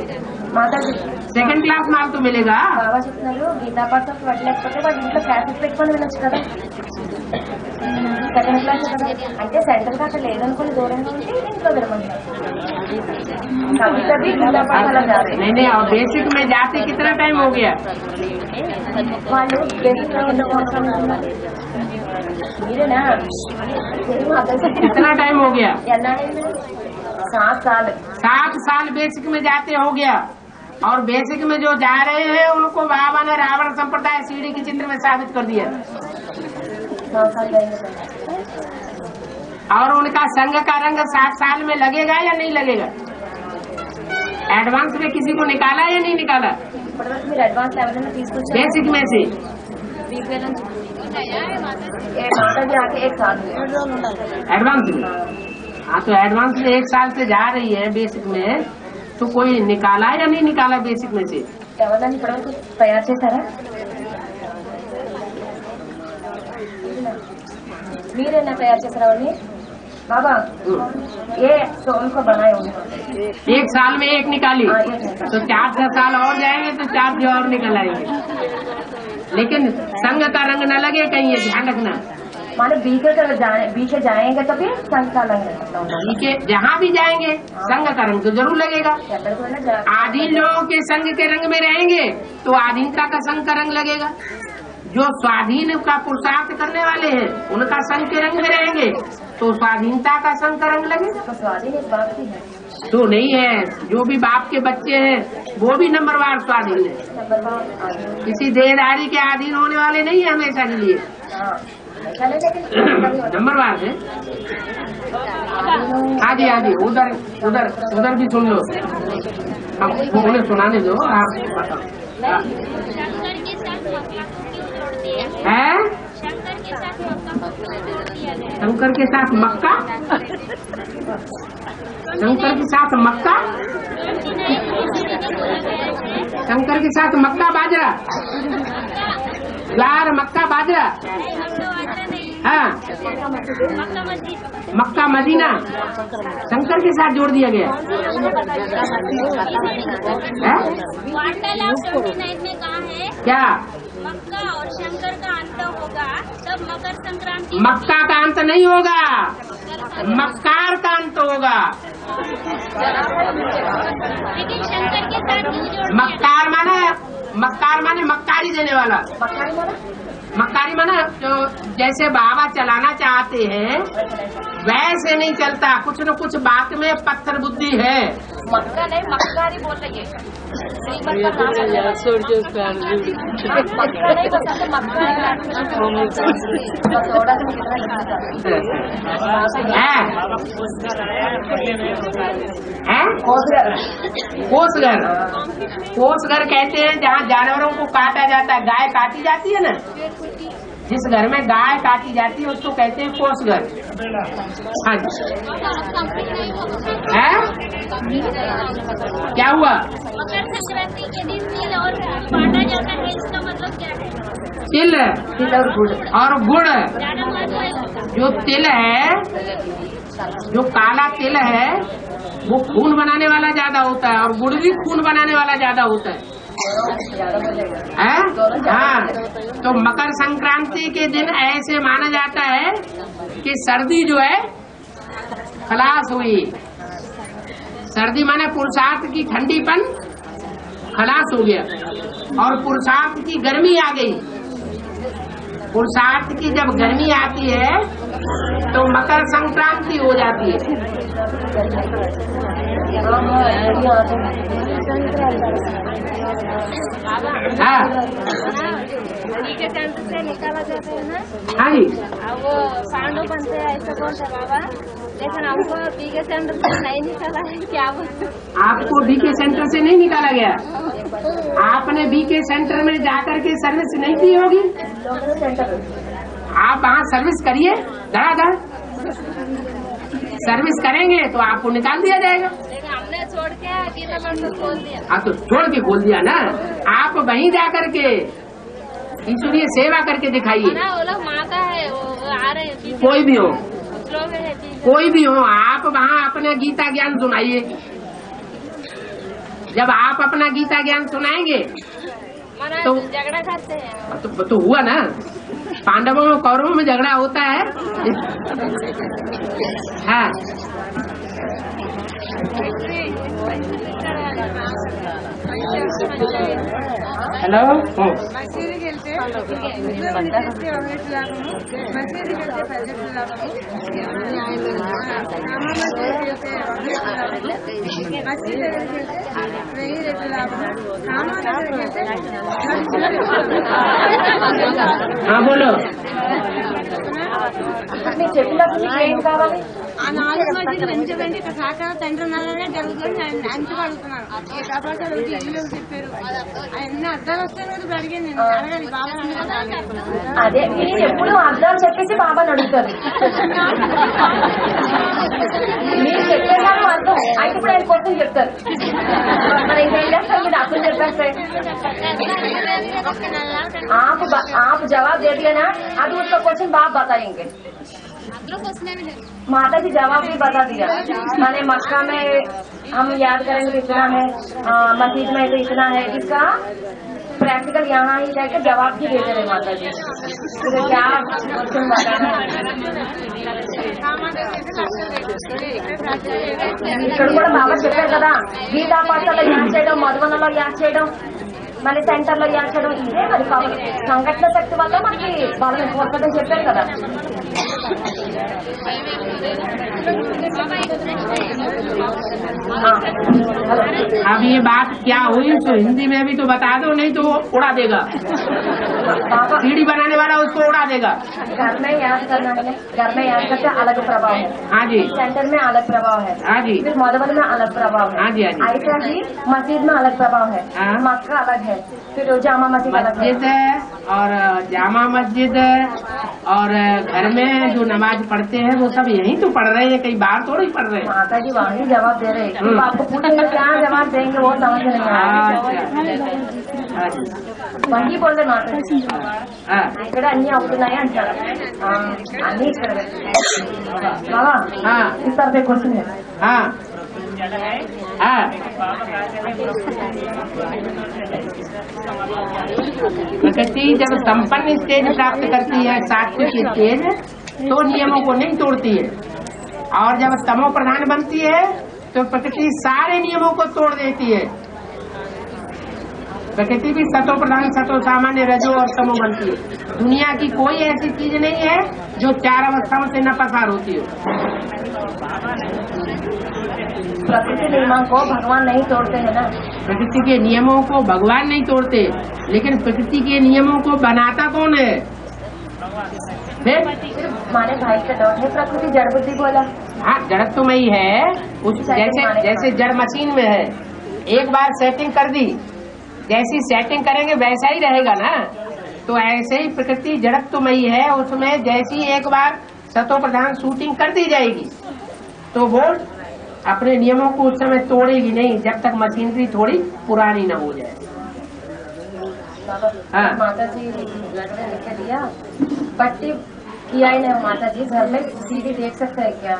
माता जी सेकंड क्लास माल तो मिलेगा। బాగా చెప్తున్నారు గీతా పాఠ పెట్టలేకపోతే వాడి ఇంట్లో క్లాసెస్ పెట్టుకొని వినొచ్చు కదా, సెకండ్ క్లాస్ కదా. అంటే సెంటర్ గా అక్కడ లేదనుకుని దూరంగా ఉంటే ఇంట్లో వినమంటారు. कभी कभी गीता पाठ అలా जाते नहीं नहीं, और बेसिक में जाते कितना टाइम हो गया? వాళ్ళు బేసిక్ గా మీరేనా कितना टाइम हो गया? ఎన్నాడైంది? 7 साल. 7 साल बेसिक में जाते हो गया। और बेसिक में जो जा रहे हैं उनको बाबा ने रावण संप्रदाय सीढ़ी के चित्र में साबित कर दिया। 9 साल जाएंगे. और उनका संघ का रंग 7 साल में लगेगा या नहीं लगेगा? एडवांस में किसी को निकाला या नहीं निकाला? ఇప్పటివరకు మీరు అడ్వాన్స్ లెవెల్ में తీసుకొచ్చారు. बेसिक में से माता जी आके 1 साल एडवांस में। हाँ, तो एडवांस में 1 साल से जा रही है बेसिक में, तो कोई निकाला या नहीं निकाला बेसिक में से? ఎవరైనా ఇప్పటివరకు తయారు చేశారా? మీరేనా తయారు చేశారా అవన్నీ? बाबा ये तो उनको बनाए होंगे 1 साल में 1 निकाली, हाँ, 1 निकाली। तो 4 साल और जाएंगे तो 4 और निकल आएंगे। लेकिन संघ का रंग न लगे कहीं, ये ध्यान रखना। माने बीके जाएंगे तो भी संघ का रंग लगता होगा। बीके जहाँ भी जाएंगे संघ का रंग तो जरूर लगेगा। आधीन लोगों के संघ के रंग में रहेंगे तो आधीनता का संघ का रंग लगेगा। जो स्वाधीन का पुरुषार्थ करने वाले हैं उनका संघ के रंग में रहेंगे तो स्वाधीनता का संघ का रंग लगेगा। तो स्वाधीन इस बात की है, तो नहीं है, जो भी बाप के बच्चे हैं वो भी नंबरवार स्वाधीन है, किसी देहधारी के अधीन होने वाले नहीं है हमेशा के लिए, नंबरवार है। आदि आदि उधर उधर उधर भी सुन लो, अब उन्हें सुनाने दो। आप बताओ है शंकर के साथ मक्का, शंकर के साथ मक्का, शंकर के साथ मक्का बाजरा, ज्वार मक्का बाजरा, हाँ मक्का मदीना शंकर के साथ जोड़ दिया गया है? क्या मक्का और शंकर का अंत होगा तब मकर संक्रांति। मक्का का अंत नहीं होगा, मक्कार का अंत होगा। लेकिन शंकर के साथ क्यों जोड़? मक्कार माने मक्कारी देने वाला। मक्कारी माना जो जैसे बाबा चलाना चाहते हैं वैसे नहीं चलता, कुछ न कुछ बात में पत्थर बुद्धि है। मक्का नहीं मक्कारी बोल रही है, मक्का नहीं बताते कोसगर, कोसगर कहते हैं जहाँ जानवरों को काटा जाता है, गाय काटी जाती है ना, जिस घर में गाय काटी जाती है उसको कहते हैं कोसगर। हाँ जी, है क्या हुआ? मकर संक्रांति के दिन तिल और बांटा जाता है, इसका मतलब क्या है? तिल और गुड़। ज्यादा महत्व है इसका। जो तिल है, जो काला तिल है, वो खून बनाने वाला ज्यादा होता है, और गुड़ भी खून बनाने वाला ज्यादा होता है। हाँ, तो मकर संक्रांति के दिन ऐसे माना जाता है कि सर्दी जो है खलास हुई। सर्दी माने पुरुषार्थ की ठंडीपन खलास हो गया, और पुरुषार्थ की गर्मी आ गई। पुरुषार्थ की जब गर्मी आती है तो मकर संक्रांति हो जाती है। हाँ के सेंटर से निकाला जाता है ना। हाँ जी, अब वो पांडव बनते हैं ऐसा बोलते बाबा, लेकिन हमको बीके सेंटर से नहीं निकाला है, क्या बोलते? आपको बीके सेंटर से नहीं निकाला गया? आपने बीके सेंटर में जाकर के सर्विस नहीं की होगी। आप वहाँ सर्विस करिए, धड़ाधड़ सर्विस करेंगे तो आपको निकाल दिया जाएगा। लेकिन हमने छोड़ के गीता मंदिर खोल दिया। हाँ, तो छोड़ के खोल दिया ना। आप वहीं जाकर के इसलिए सेवा करके दिखाइए। ना वो लोग माता है, वो आ रहे हैं, कोई भी हो, कुछ लोग हैं, कोई भी हो, आप वहाँ अपना गीता ज्ञान सुनाइए। जब आप अपना गीता ज्ञान सुनाएंगे तो झगड़ा करते हैं। तो हुआ ना, पांडवों और कौरवों में झगड़ा होता है। हाँ, हेलो, మసీదుకి వెళ్తే ఉద్యోగం చేస్తే ఒకటి లాభము, మసీదుకి వెళ్తే 10 లాభము, మసీదు దగ్గరికి వెళ్తే 1000 రెట్లు లాభము, సామాన్ దగ్గరికి వెళ్తే हाँ बोलो। చెప్పినప్పుడు ఏం కావాలి? ఆ 4 మసీదులు పెంచకండి, ఇక్కడ సహకార తండ్రి నల్లనే జరుగుతుంది. అంచుకు అడుగుతున్నాను, ఏ తపాసాలు ఇల్లు చెప్పారు, అన్ని అర్థాలు వస్తాయి కదా అడిగాను నేను. అడగాలి బాబా. అదే మీరు ఎప్పుడు అర్థాలు చెప్పేసి బాబాని అడుగుతారు. మీరు చెప్పేసారు అర్థం, అయితే ఇప్పుడు ఆయన కోసం చెప్తారు. మరి ఇంకేం చేస్తారు? మీరు అర్థం చెప్పేస్తే आप जवाब दे दिया ना, अभी उसका क्वेश्चन बाप बताएंगे। माता जी जवाब भी बता दिया। माने मक्का में हम याद करेंगे तो इतना है, मस्जिद में तो इतना है। इसका प्रैक्टिकल यहाँ ही जाकर जवाब भी देते रहे माता जी। तो क्या क्वेश्चन बताना ఇక్కడ కూడా బాబా చెప్పారు కదా, గీతా పాఠశాల యాడ్ చేయడం, మధువనంలో యాడ్ చేయడం, మళ్ళీ సెంటర్ లో యాడ్ చేయడం, ఇదే మరి సంఘటన శక్తి వల్ల మనకి బలం ఎక్కువ వస్తుందని చెప్పారు కదా. अब ये बात क्या हुई तो हिंदी में भी तो बता दो, नहीं तो वो उड़ा देगा। सीढ़ी बनाने वाला उसको उड़ा देगा। घर में याद करना है, घर में याद करते अलग प्रभाव है। हाँ जी, सेंटर में अलग प्रभाव है। हाँ जी, फिर मधुबन में अलग प्रभाव है। हाँ जी, हाँ जी। ऐसा ही मस्जिद में अलग प्रभाव है। हाँ। मक्का अलग है, फिर जामा मस्जिद अलग है। मस्जिद है और जामा मस्जिद और घर में जो नमाज पढ़ते हैं वो सब यहीं तो पढ़ रहे हैं, कहीं बाहर थोड़ी पढ़ रहे हैं। माता जी वहाँ ही जवाब दे रहे हैं। तो आपको पूछेंगे क्या जवाब देंगे वो समझ नहीं आ रहा। वही बोल रहे माता जी, ఇక్కడ అన్ని అవుతున్నాయి అంటారు. అన్ని ఇక్కడ బాబా इस तरह से क्वेश्चन है। हाँ हाँ, प्रकृति जब संपन्न स्टेज प्राप्त करती है, सात्विक स्टेज, तो नियमों को नहीं तोड़ती है। और जब तमो प्रधान बनती है तो प्रकृति सारे नियमों को तोड़ देती है। प्रकृति भी सतो प्रधान, सतो सामान्य, रजो और तमो बनती है। दुनिया की कोई ऐसी चीज नहीं है जो 4 अवस्थाओं से न पसार होती हो। प्रकृति नियमों को भगवान नहीं तोड़ते हैं ना। प्रकृति के नियमों को भगवान नहीं तोड़ते, लेकिन प्रकृति के नियमों को बनाता कौन है? माने भाई का डाउट है, प्रकृति जड़ बुद्धि बोला। हाँ, जड़त्व में ही है। जैसे जड़ मशीन में है, एक बार सेटिंग कर दी, जैसी सेटिंग करेंगे वैसा ही रहेगा ना। तो ऐसे ही प्रकृति जड़त्व में ही है, उसमें जैसी एक बार सतो प्रधान शूटिंग कर दी जाएगी तो वो अपने नियमों को उस समय तोड़ेगी नहीं जब तक मशीनरी थोड़ी पुरानी न हो जाए। हाँ। माता जी लड़के लिख के दिया, पट्टी किया ही नहीं माता जी, घर में सीढ़ी देख सकते हैं क्या?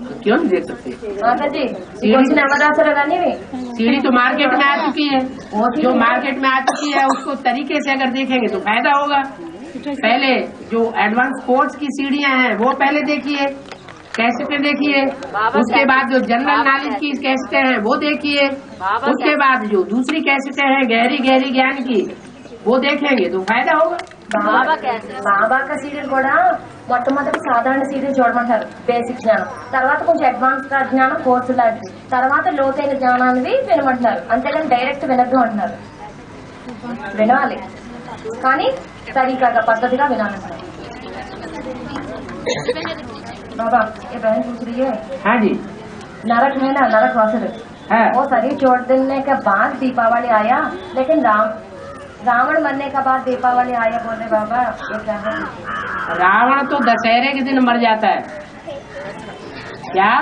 तो क्यों नहीं देख सकते? माता जी कुछ नवरात्र से लगानी हुई सीढ़ी तो मार्केट में आ चुकी है, जो मार्केट में आ चुकी है उसको तरीके से अगर देखेंगे तो फायदा होगा। पहले जो एडवांस कोर्स की सीढ़ियां हैं वो पहले देखिए, कैसेटें देखिए, उसके बाद जो जनरल नॉलेज की कैसेटें हैं वो देखिए, उसके बाद जो दूसरी कैसेटें हैं गहरी गहरी ज्ञान की वो देखेंगे तो फायदा होगा। బాబా సీరియల్ కూడా మొట్టమొదటి సాధారణ సీరియల్ చూడమంటారు, బేసిక్ జ్ఞానం, తర్వాత కొంచెం అడ్వాన్స్ జ్ఞానం కోర్సు లాంటిది, తర్వాత లోతైన జ్ఞానాన్ని వినమంటున్నారు, అంతేగాని డైరెక్ట్ వినద్దు అంటున్నారు। వినాలి కానీ తరీకాగా పద్ధతిగా వినాలంటారు। बाबा ये बहन पूछ रही है, हाँ जी, नरक है ना, नरक वासुदेव, हाँ। वो शरीर छोड़ देने के बाद दीपावली आया, लेकिन रावण मरने के बाद दीपावली आया बोले बाबा, ये क्या है? रावण तो दशहरे के दिन मर जाता है। क्या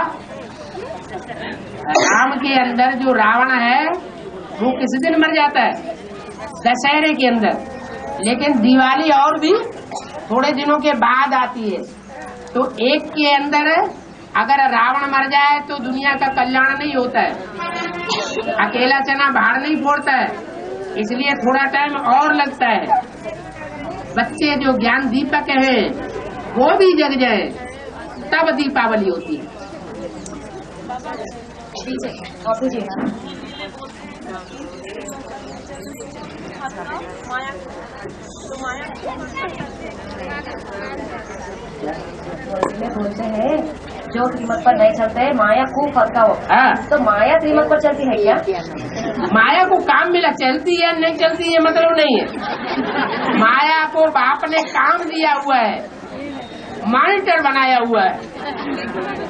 राम के अंदर जो रावण है वो किस दिन मर जाता है? दशहरे के अंदर। लेकिन दिवाली और भी थोड़े दिनों के बाद आती है। तो एक के अंदर अगर रावण मर जाए तो दुनिया का कल्याण नहीं होता है, अकेला चना बाहर नहीं फोड़ता है, इसलिए थोड़ा टाइम और लगता है। बच्चे जो ज्ञान दीपक हैं वो भी जग जाए तब दीपावली होती है। बोलते हैं जो कीमत पर नहीं चलते माया खूब फटकाओ। हाँ। तो माया कीमत पर चलती है क्या? माया को काम मिला, चलती है नहीं चलती है मतलब नहीं है। माया को बाप ने काम दिया हुआ है, मॉनिटर बनाया हुआ है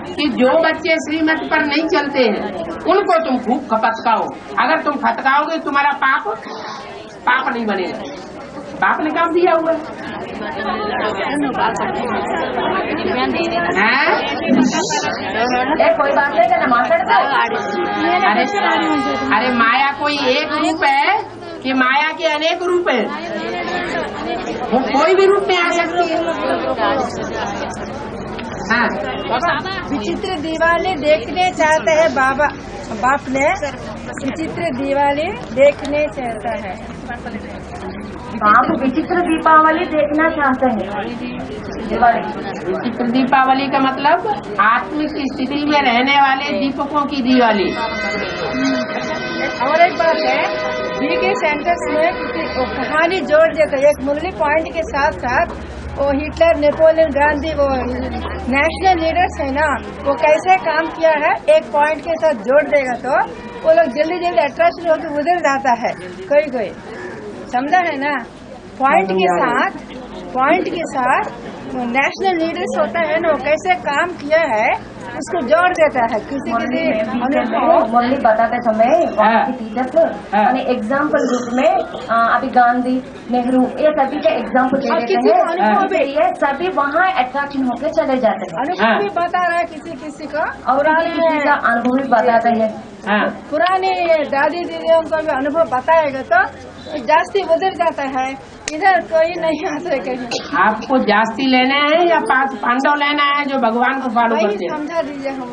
कि जो बच्चे श्रीमत पर नहीं चलते हैं उनको तुम खूब फटकाओ। अगर तुम फटकाओगे तुम्हारा पाप नहीं बनेगा। बाप ने काम दिया हुआ है। कोई बात नहीं करना मास्टर। अरे माया कोई एक रूप है कि माया के अनेक रूप है, वो कोई भी रूप में आ सकती है। हाँ। विचित्र दिवाली देखने चाहते हैं बाबा, बाप ने विचित्र दिवाली देखने चाहता है। आप विचित्र दीपावली देखना चाहते हैं। विचित्र दीपावली का मतलब आत्मिक स्थिति में रहने वाले दीपकों की दिवाली। और एक बात है, बीके सेंटर्स में कहानी जोड़ देते, एक मुरली पॉइंट के साथ साथ वो हिटलर, नेपोलियन, गांधी, वो नेशनल लीडर्स है ना, वो कैसे काम किया है एक पॉइंट के साथ जोड़ देगा तो वो लोग जल्दी जल्दी अट्रैक्शन होकर उधर जाता है। कोई समझा है ना? पॉइंट के साथ नेशनल लीडर्स होता है ना, वो कैसे काम किया है उसको जोड़ देता है। किसी मुरली बताते समय वहाँ की टीचर्स एग्जाम्पल रूप में अभी गांधी, नेहरू, ये सभी के एग्जाम्पल दे देते हैं, सभी वहाँ अट्रैक्शन होकर चले जाते हैं। अनुभव भी बता रहा है किसी को, और किसी का अनुभव भी बताते हैं। पुरानी दादी दीदियों को भी अनुभव बताएगा तो जास्ती उधर जाता है, इधर कोई नहीं आता कहीं। आपको जास्ती लेना है या 5 पांडव लेना है जो भगवान को फॉलो करते हैं? समझा दीजिए हम।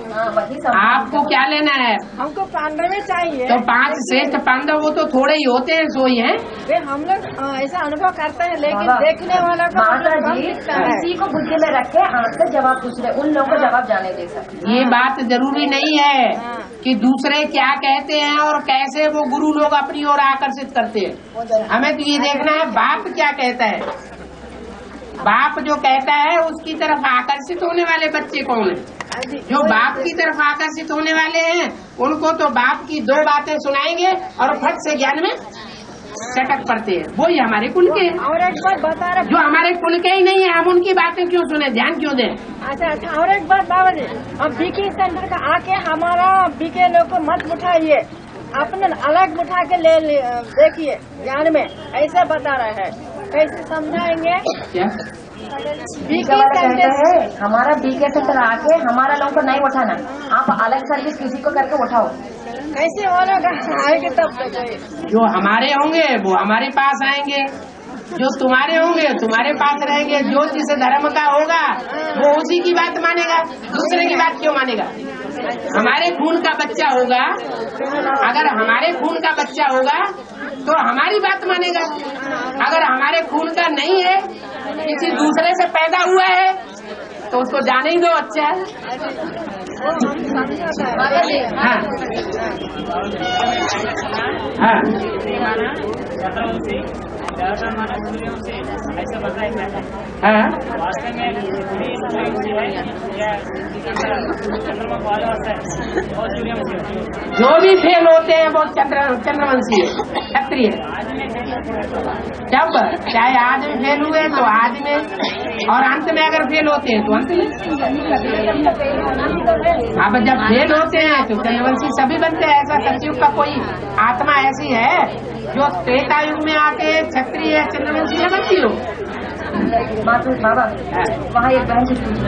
आपको क्या लेना है? हमको पांडव चाहिए। तो 5 श्रेष्ठ पांडव वो तो थोड़े ही होते हैं, सो ही हैं। वे हम लोग ऐसा अनुभव करते हैं, लेकिन देखने वाला को माता जी किसी को बुद्धि में रखे आपसे जवाब पूछ रहे, उन लोगों को जवाब जाने दे सकते। ये बात जरूरी नहीं है कि दूसरे क्या कहते हैं और कैसे वो गुरु लोग अपनी ओर आकर्षित करते हैं। हमें तो ये देखना है बाप क्या कहता है। बाप जो कहता है उसकी तरफ आकर्षित होने वाले बच्चे कौन है? जो बाप की तरफ आकर्षित होने वाले हैं उनको तो बाप की 2 बातें सुनाएंगे और फट से ज्ञान में चटक पड़ते हैं। वो ही हमारे कुल के। और एक बात बता रहे, जो हमारे कुल के ही नहीं है हम उनकी बातें क्यों सुने, ध्यान क्यों दें? अच्छा और एक बात बाबा जी, अब बीके सेंटर का आके हमारा बीके लोग को मत उठाइए, अपने अलग उठा के ले देखिए ज्ञान में ऐसा बता रहा है। कैसे समझाएंगे? क्या बीके वाला कहता है हमारा बीके सेंटर आके हमारा लोगों को नहीं उठाना, आप अलग सर्विस किसी को करके उठाओ। कैसे वो लोग आएंगे तब तक? जो हमारे होंगे वो हमारे पास आएंगे, जो तुम्हारे होंगे तुम्हारे पास रहेंगे। जो जिस धर्म का होगा वो उसी की बात मानेगा, दूसरे की बात क्यों मानेगा? हमारे खून का बच्चा होगा, अगर हमारे खून का बच्चा होगा तो हमारी बात मानेगा। अगर हमारे खून का नहीं है, किसी दूसरे से पैदा हुआ है, तो उसको जाने ही दो। अच्छा है। हाँ हाँ ऐसा बताया हाँ। वास्तव में जो भी फेल होते हैं वो चंद्रवंशी है, क्षत्रिय है। जब चाहे आज में फेल हुए तो आज में, और अंत में अगर फेल होते हैं तो अंत में। अब जब फेल होते हैं तो चंद्रवंशी सभी बनते हैं। ऐसा सतयुग का कोई आत्मा ऐसी है जो त्रेता युग में आके क्षत्रिय चंद्रवंशी न बनती हो। बाबा वहाँ एक बहन से पूछ,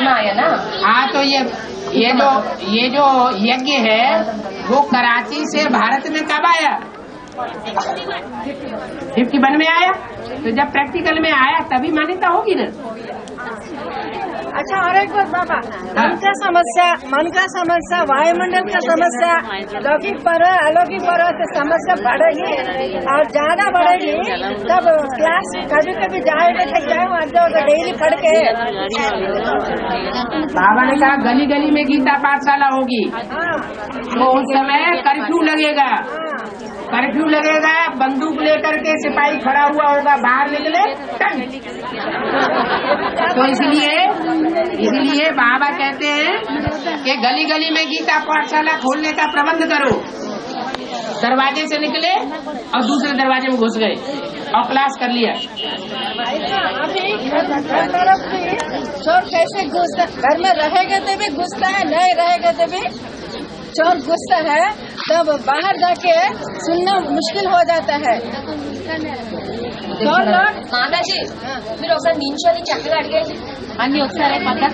आया ना। हाँ, तो ये जो यज्ञ है वो कराची से भारत में कब आया? 51 में आया। तो जब प्रैक्टिकल में आया तभी मान्यता होगी ना। अच्छा, और एक बात बाबा, मन का समस्या, वायुमंडल का समस्या, लौकिक पर्व अलौकिक पर्व से समस्या बढ़ेगी और ज्यादा बढ़ेगी तब क्लास कभी कभी जाएगा तो क्या होगा? डेली पढ़ के बाबा ने कहा गली गली में गीता पाठशाला होगी, तो उस समय कर्फ्यू लगेगा। कर्फ्यू लगेगा, बंदूक लेकर के सिपाही खड़ा हुआ होगा, बाहर निकले तो इसलिए बाबा कहते हैं कि गली गली में गीता पाठशाला खोलने का प्रबंध करो। दरवाजे से निकले और दूसरे दरवाजे में घुस गए और क्लास कर लिया। चोर कैसे घुसता? घर में रहेगा तो भी घुसता है, नहीं रहेगा तो भी चोर घुसता है, तब बाहर जाके सुनना मुश्किल हो जाता है। మాతాజీ మీరు ఒకసారి నించొని చక్కగా అడిగండి అన్ని ఒకసారి పక్కా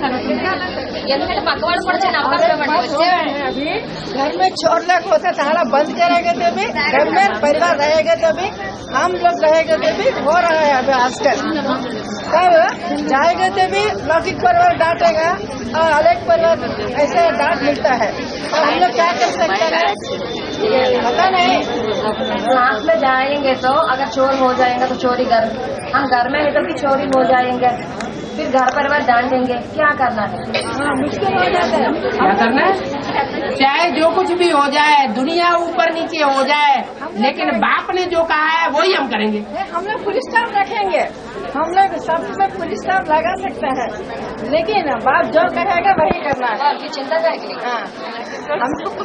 ఎందుకంటే పక్కవాడు కూడా చాలా అవకాశం अभी घर में चोर लोग होता ताला बंद करेगा तो भी, घर में परिवार रहेगा तो भी, हम लोग रहेगा तो भी हो रहा है अभी आजकल। तब जाएगा तो भी लौकिक परिवार डांटेगा और अलग परिवार ऐसे डांट मिलता है, तो हम लोग क्या कर सकते हैं पता नहीं। साथ में जाएंगे तो अगर चोर हो जाएगा तो चोरी घर, हम घर में है तो भी चोरी हो जाएंगे, फिर घर परिवार डांटेंगे, क्या करना है? मुश्किल हो जाता है। क्या करना है? चाहे जो कुछ भी हो जाए, दुनिया ऊपर नीचे हो जाए, लेकिन बाप ने जो कहा है वही हम करेंगे। हम लोग पुलिस स्टाफ रखेंगे, हम लोग सब में पुलिस स्टाफ लगा सकते हैं, लेकिन बाप जो कहेगा वही करना है। आपकी चिंता करेगी? हमको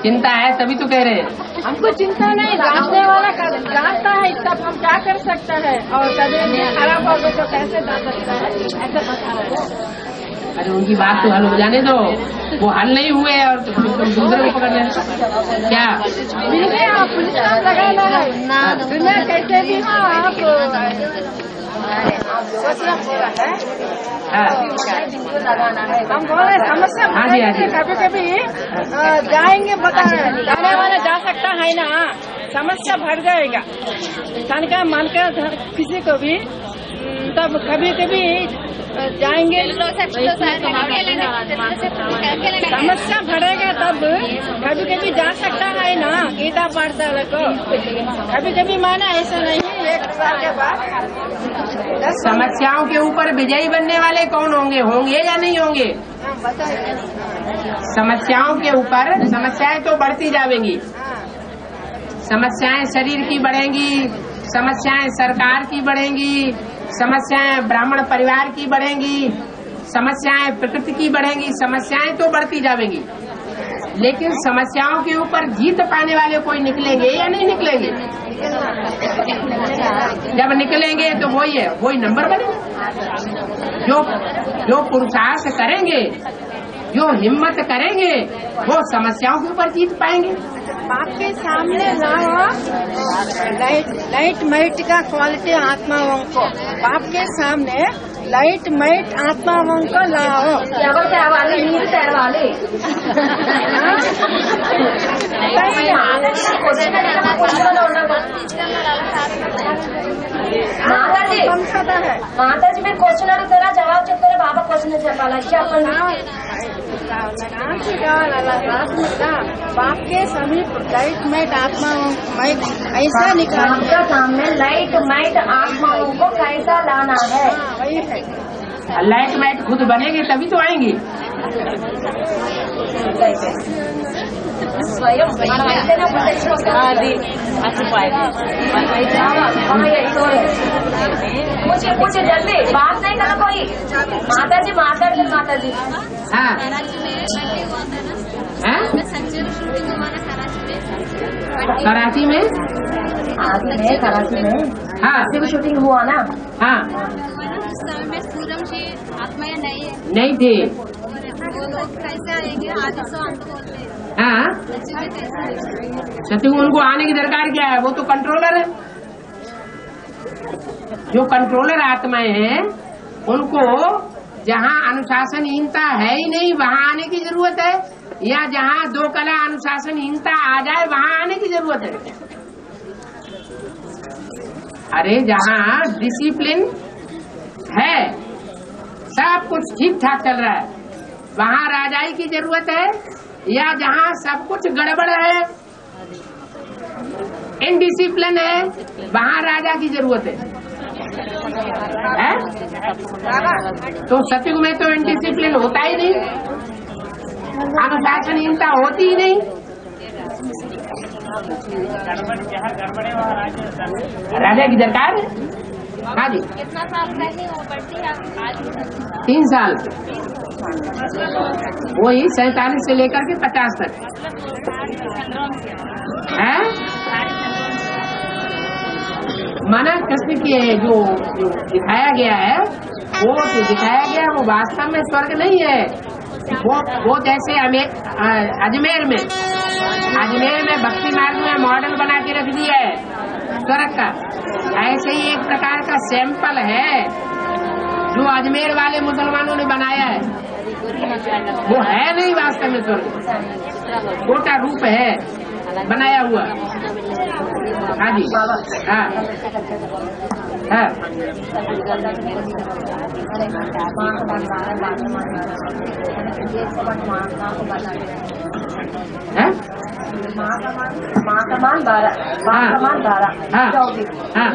चिंता है तभी तो कह रहे हैं। हमको चिंता नहीं, डांटने वाला डांटता है, तब हम क्या कर सकते हैं? और तबीयत खराब हो गई तो कैसे डांट सकता है? ऐसे बता रहे हैं। अरे उनकी बात तो हल हो जाने दो, वो हल नहीं हुए और दूसरे को पकड़ लें क्या? मिलने आप पुलिस स्टाफ लगाना है, दुनिया कैसे भी हो आप सोचना पूरा है। लगाना है। हम बोले समस्या हाँ जी, हाँ जी। कभी कभी जाएंगे बता जाने वाला जा सकता है ना, समस्या बढ़ जाएगा तन का मन का किसी को भी, तब कभी कभी जाएंगे समस्या बढ़ेगा, तब कभी कभी जा सकता है ना गीता पाठशाला को। कभी कभी माना ऐसा नहीं, एक साल के बाद समस्याओं के ऊपर विजयी बनने वाले कौन होंगे या नहीं होंगे? समस्याओं के ऊपर समस्याएं तो बढ़ती जाएंगी, समस्याएं शरीर की बढ़ेंगी, समस्याएं सरकार की बढ़ेंगी, समस्याएं ब्राह्मण परिवार की बढ़ेंगी, समस्याएं प्रकृति की बढ़ेंगी, समस्याएं तो बढ़ती जाएंगी, लेकिन समस्याओं के ऊपर जीत पाने वाले कोई निकलेंगे या नहीं निकलेंगे? जब निकलेंगे तो वही नंबर बनेगा। जो पुरुषार्थ करेंगे, जो हिम्मत करेंगे, वो समस्याओं के ऊपर जीत पाएंगे। आपके सामने लाओ लाइट माइट का क्वालिटी आत्माओं को, आपके सामने लाइट माइट आत्माओं को लाओ। ఎవరు తేవాలి? మీరు తేవాలి. మాతాజీ మీరు క్వశ్చన్ అడుగుతారా, జవాబు చెప్తారా? బాబా క్వశ్చన్ చెప్పాలా? చెప్పండి. बाप के समीप लाइट माइट आत्माओं माइट ऐसा निकाल। आपका सामने लाइट माइट आत्माओं को कैसा लाना है? वही है। लाइट माइट खुद बनेंगे तभी तो आएंगे। स्वयं मुझे जल्दी बात नहीं करना कोई। माताजी माताजी माताजी हाँ कराची में कराची में हाँ शूटिंग हुआ ना। हाँ में सूरम जी आत्मा या नहीं थे। वो लोग कैसे आएंगे? आधे सौ अंक बोलते हैं। हाँ सत्य उनको आने की दरकार क्या है? वो तो कंट्रोलर है। जो कंट्रोलर आत्माएं हैं उनको जहाँ अनुशासनहीनता है ही नहीं वहाँ आने की जरूरत है, या जहाँ दो कला अनुशासनहीनता आ जाए वहाँ आने की जरूरत है? अरे जहाँ डिसिप्लिन है, सब कुछ ठीक ठाक चल रहा है, वहाँ राजाई की जरूरत है, या जहाँ सब कुछ गड़बड़ है, इनडिसिप्लिन है, वहाँ राजा की जरूरत है? तो सत्युग में तो इनडिसिप्लिन होता ही नहीं, अनुशासनहीनता होती ही नहीं। राजा की दरकार है। हाँ जी। कितना साल पहले वो बढ़ती है? 3 साल, वही 47 से लेकर के 50 तक है। मना कृष्ण की है जो दिखाया गया है, वो जो दिखाया गया है वो वास्तव में स्वर्ग नहीं है। वो जैसे अजमेर में भक्ति मार्ग में मॉडल बना के रख दिया है स्वर्ग का, ऐसे ही एक प्रकार का सैंपल है जो अजमेर वाले मुसलमानों ने बनाया है। वो है नहीं वास्तव में स्वर्ग, छोटा रूप है बनाया हुआ। हाँ जी हाँ हाँ माँ का मान 12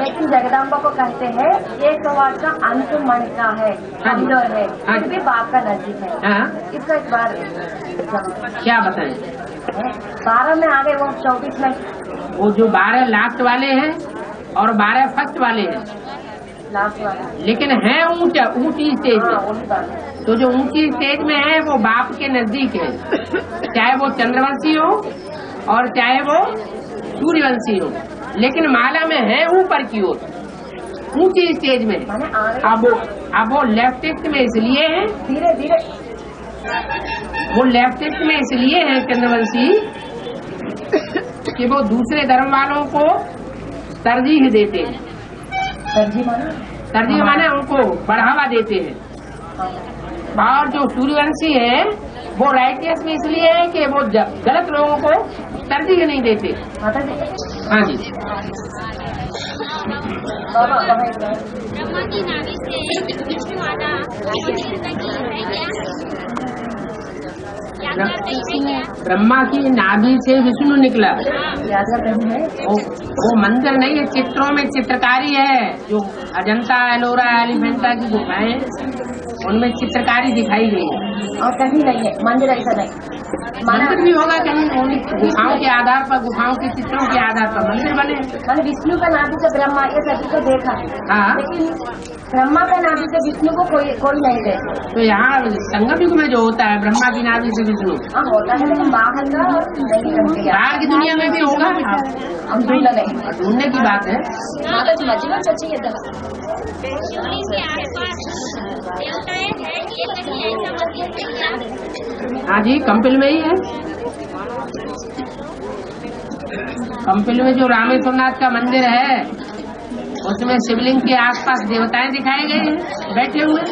लेकिन जगदम्बा को कहते हैं 108 का अंत मणका है, कमजोर है, फिर भी बाप का नजदीक है। इसका एक बार क्या बताएं? 12 में आ गए, वो 24 में वो जो 12 लास्ट वाले हैं और 12 फर्स्ट वाले हैं, लास्ट वाला, लेकिन है ऊंची स्टेज में। तो जो ऊंची स्टेज में है वो बाप के नजदीक है, चाहे वो चंद्रवंशी हो और चाहे वो सूर्यवंशी हो, लेकिन माला में है ऊपर की ओर, ऊंची स्टेज में। अब वो लेफ्टिस्ट में इसलिए है, धीरे धीरे वो लेफ्टिस्ट में इसलिए है चंद्रवंशी कि वो दूसरे धर्म वालों को तरजीह देते हैं। तरजीह माने उनको बढ़ावा देते हैं। और जो सूर्यवंशी है वो राइटियस में इसलिए है कि वो गलत लोगों को तरजीह नहीं देते। हाँ जी। ब्रह्मा की नाभि से विष्णु आना ब्रह्मा की नाभि से विष्णु निकला। वो मंदिर नहीं है, चित्रों में चित्रकारी है, जो अजंता एलोरा एलिफेंटा की गुफाएं उनमें चित्रकारी दिखाई गई है। और कहीं नहीं है मंदिर, ऐसा नहीं माना। मंदिर भी होगा कहीं, गुफाओं के आधार पर, गुफाओं के चित्रों के आधार पर मंदिर बने। मैंने विष्णु का नाभि से ब्रह्मा ये सभी को देखा, हाँ, लेकिन ब्रह्मा का नाभि से विष्णु को कोई नहीं देखा। तो यहाँ संगम युग में जो होता है ब्रह्मा की नाभि से विष्णु, हाँ होता है, लेकिन बाहर का नहीं करते। बाहर की दुनिया में भी होगा, हम ढूंढना नहीं, ढूंढने की बात है। माता जी मजीवन सच्ची है। हाँ जी, कंपिल में ही है। कंपिल में जो रामेश्वरनाथ का मंदिर है उसमें शिवलिंग के आसपास देवताएं दिखाए गए हैं बैठे हुए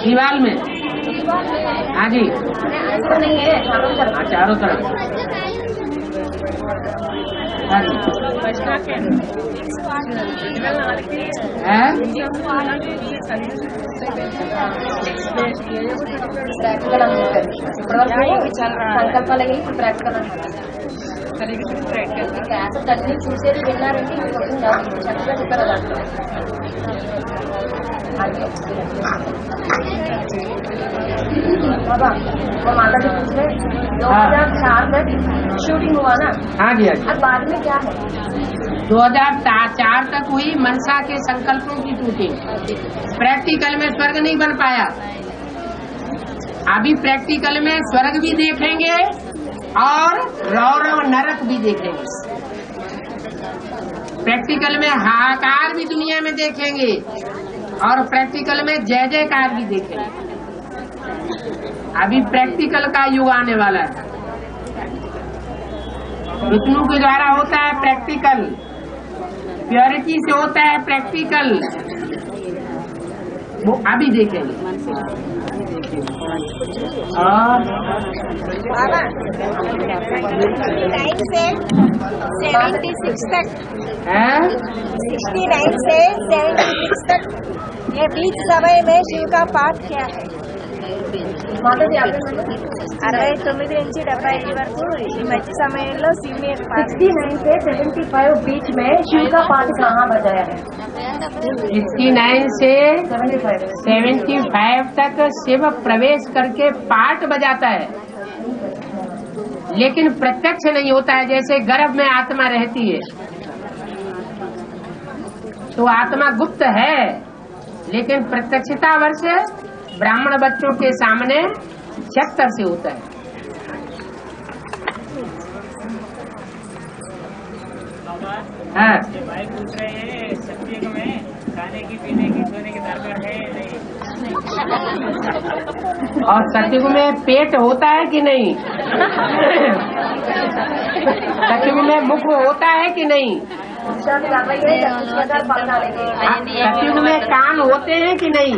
दीवार में। हाँ जी, ऐसा नहीं है, चारों तरफ। हाँ जी, है? प्रैक्टिकल संकल्प लगे प्रैक्टिकल तकलीफ చూసే విన్నారంటే చక్కగా చెప్పారు। बाबा वो माता जी पूछ रहे 2004 में शूटिंग हुआ ना। हाँ जी, अब बाद में क्या है? 2004 तक हुई मनसा के संकल्पों की शूटिंग। प्रैक्टिकल में स्वर्ग नहीं बन पाया। अभी प्रैक्टिकल में स्वर्ग भी देखेंगे और रौरव नरक भी देखेंगे। प्रैक्टिकल में हाहाकार भी दुनिया में देखेंगे और प्रैक्टिकल में जय जयकार भी देखेंगे। अभी प्रैक्टिकल का युग आने वाला है। विष्णु के द्वारा होता है प्रैक्टिकल, प्योरिटी से होता है प्रैक्टिकल, वो अभी देखेंगे। और 69 से 76 तक, है 69 से 76 तक ये बीच समय में शिव का पाठ क्या है? माता जी 69 నుంచి 75 వరకు ఈ మధ్య సమయంలో శివుని యొక్క పాట 69 से 75 बीच में शिव का पाठ कहाँ बजाया है? 69 से 75 75 तक शिव प्रवेश करके पाठ बजाता है, लेकिन प्रत्यक्ष नहीं होता है। जैसे गर्भ में आत्मा रहती है तो आत्मा गुप्त है, लेकिन प्रत्यक्षता वर्ष ब्राह्मण बच्चों के सामने 76 से होता है। हाँ, भाई पूछ रहे हैं सत्युग में खाने की, पीने की, सोने की दरकार है नहीं? और सत्युग में पेट होता है कि नहीं? सत्युग में मुख होता है कि नहीं? सत्युग में कान होते हैं कि नहीं?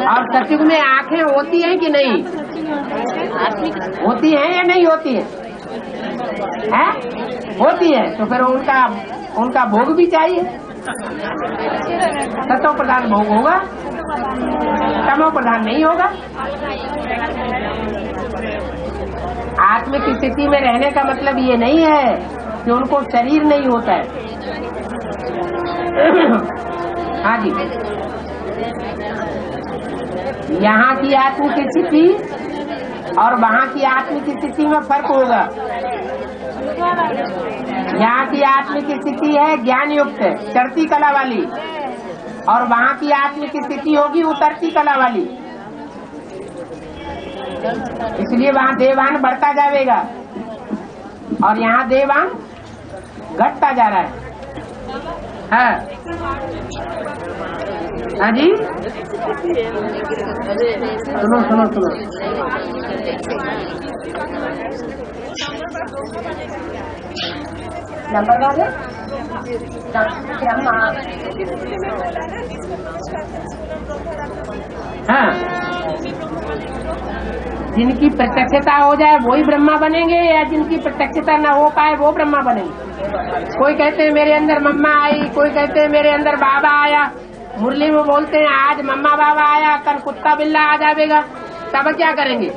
और सत्युग में आंखें होती हैं कि नहीं? होती हैं या नहीं होती है? होती है। तो फिर उनका भोग भी चाहिए। सतो प्रधान भोग होगा, तमो प्रधान नहीं होगा। आत्मिक स्थिति में रहने का मतलब ये नहीं है कि उनको शरीर नहीं होता है। हाँ जी, यहाँ की आत्मिक स्थिति और वहाँ की आत्मिक स्थिति में फर्क होगा। यहाँ की आत्मिक स्थिति है ज्ञान युक्त चढ़ती कला वाली, और वहाँ की आत्मिक स्थिति होगी उतरती कला वाली। इसलिए वहाँ देवान बढ़ता जाएगा और यहाँ देवान घटता जा रहा है। हाँ हाँ जी, सुनो सुनो सुनो। नंबर वाले हाँ, जिनकी प्रत्यक्षता हो जाए वही ब्रह्मा बनेंगे, या जिनकी प्रत्यक्षता न हो पाए वो ब्रह्मा बनेंगे। कोई कहते हैं मेरे अंदर मम्मा आई, कोई कहते हैं मेरे अंदर बाबा आया। मुरली में बोलते हैं आज मम्मा बाबा आया, कल कुत्ता बिल्ला आ जाएगा, तब क्या करेंगे?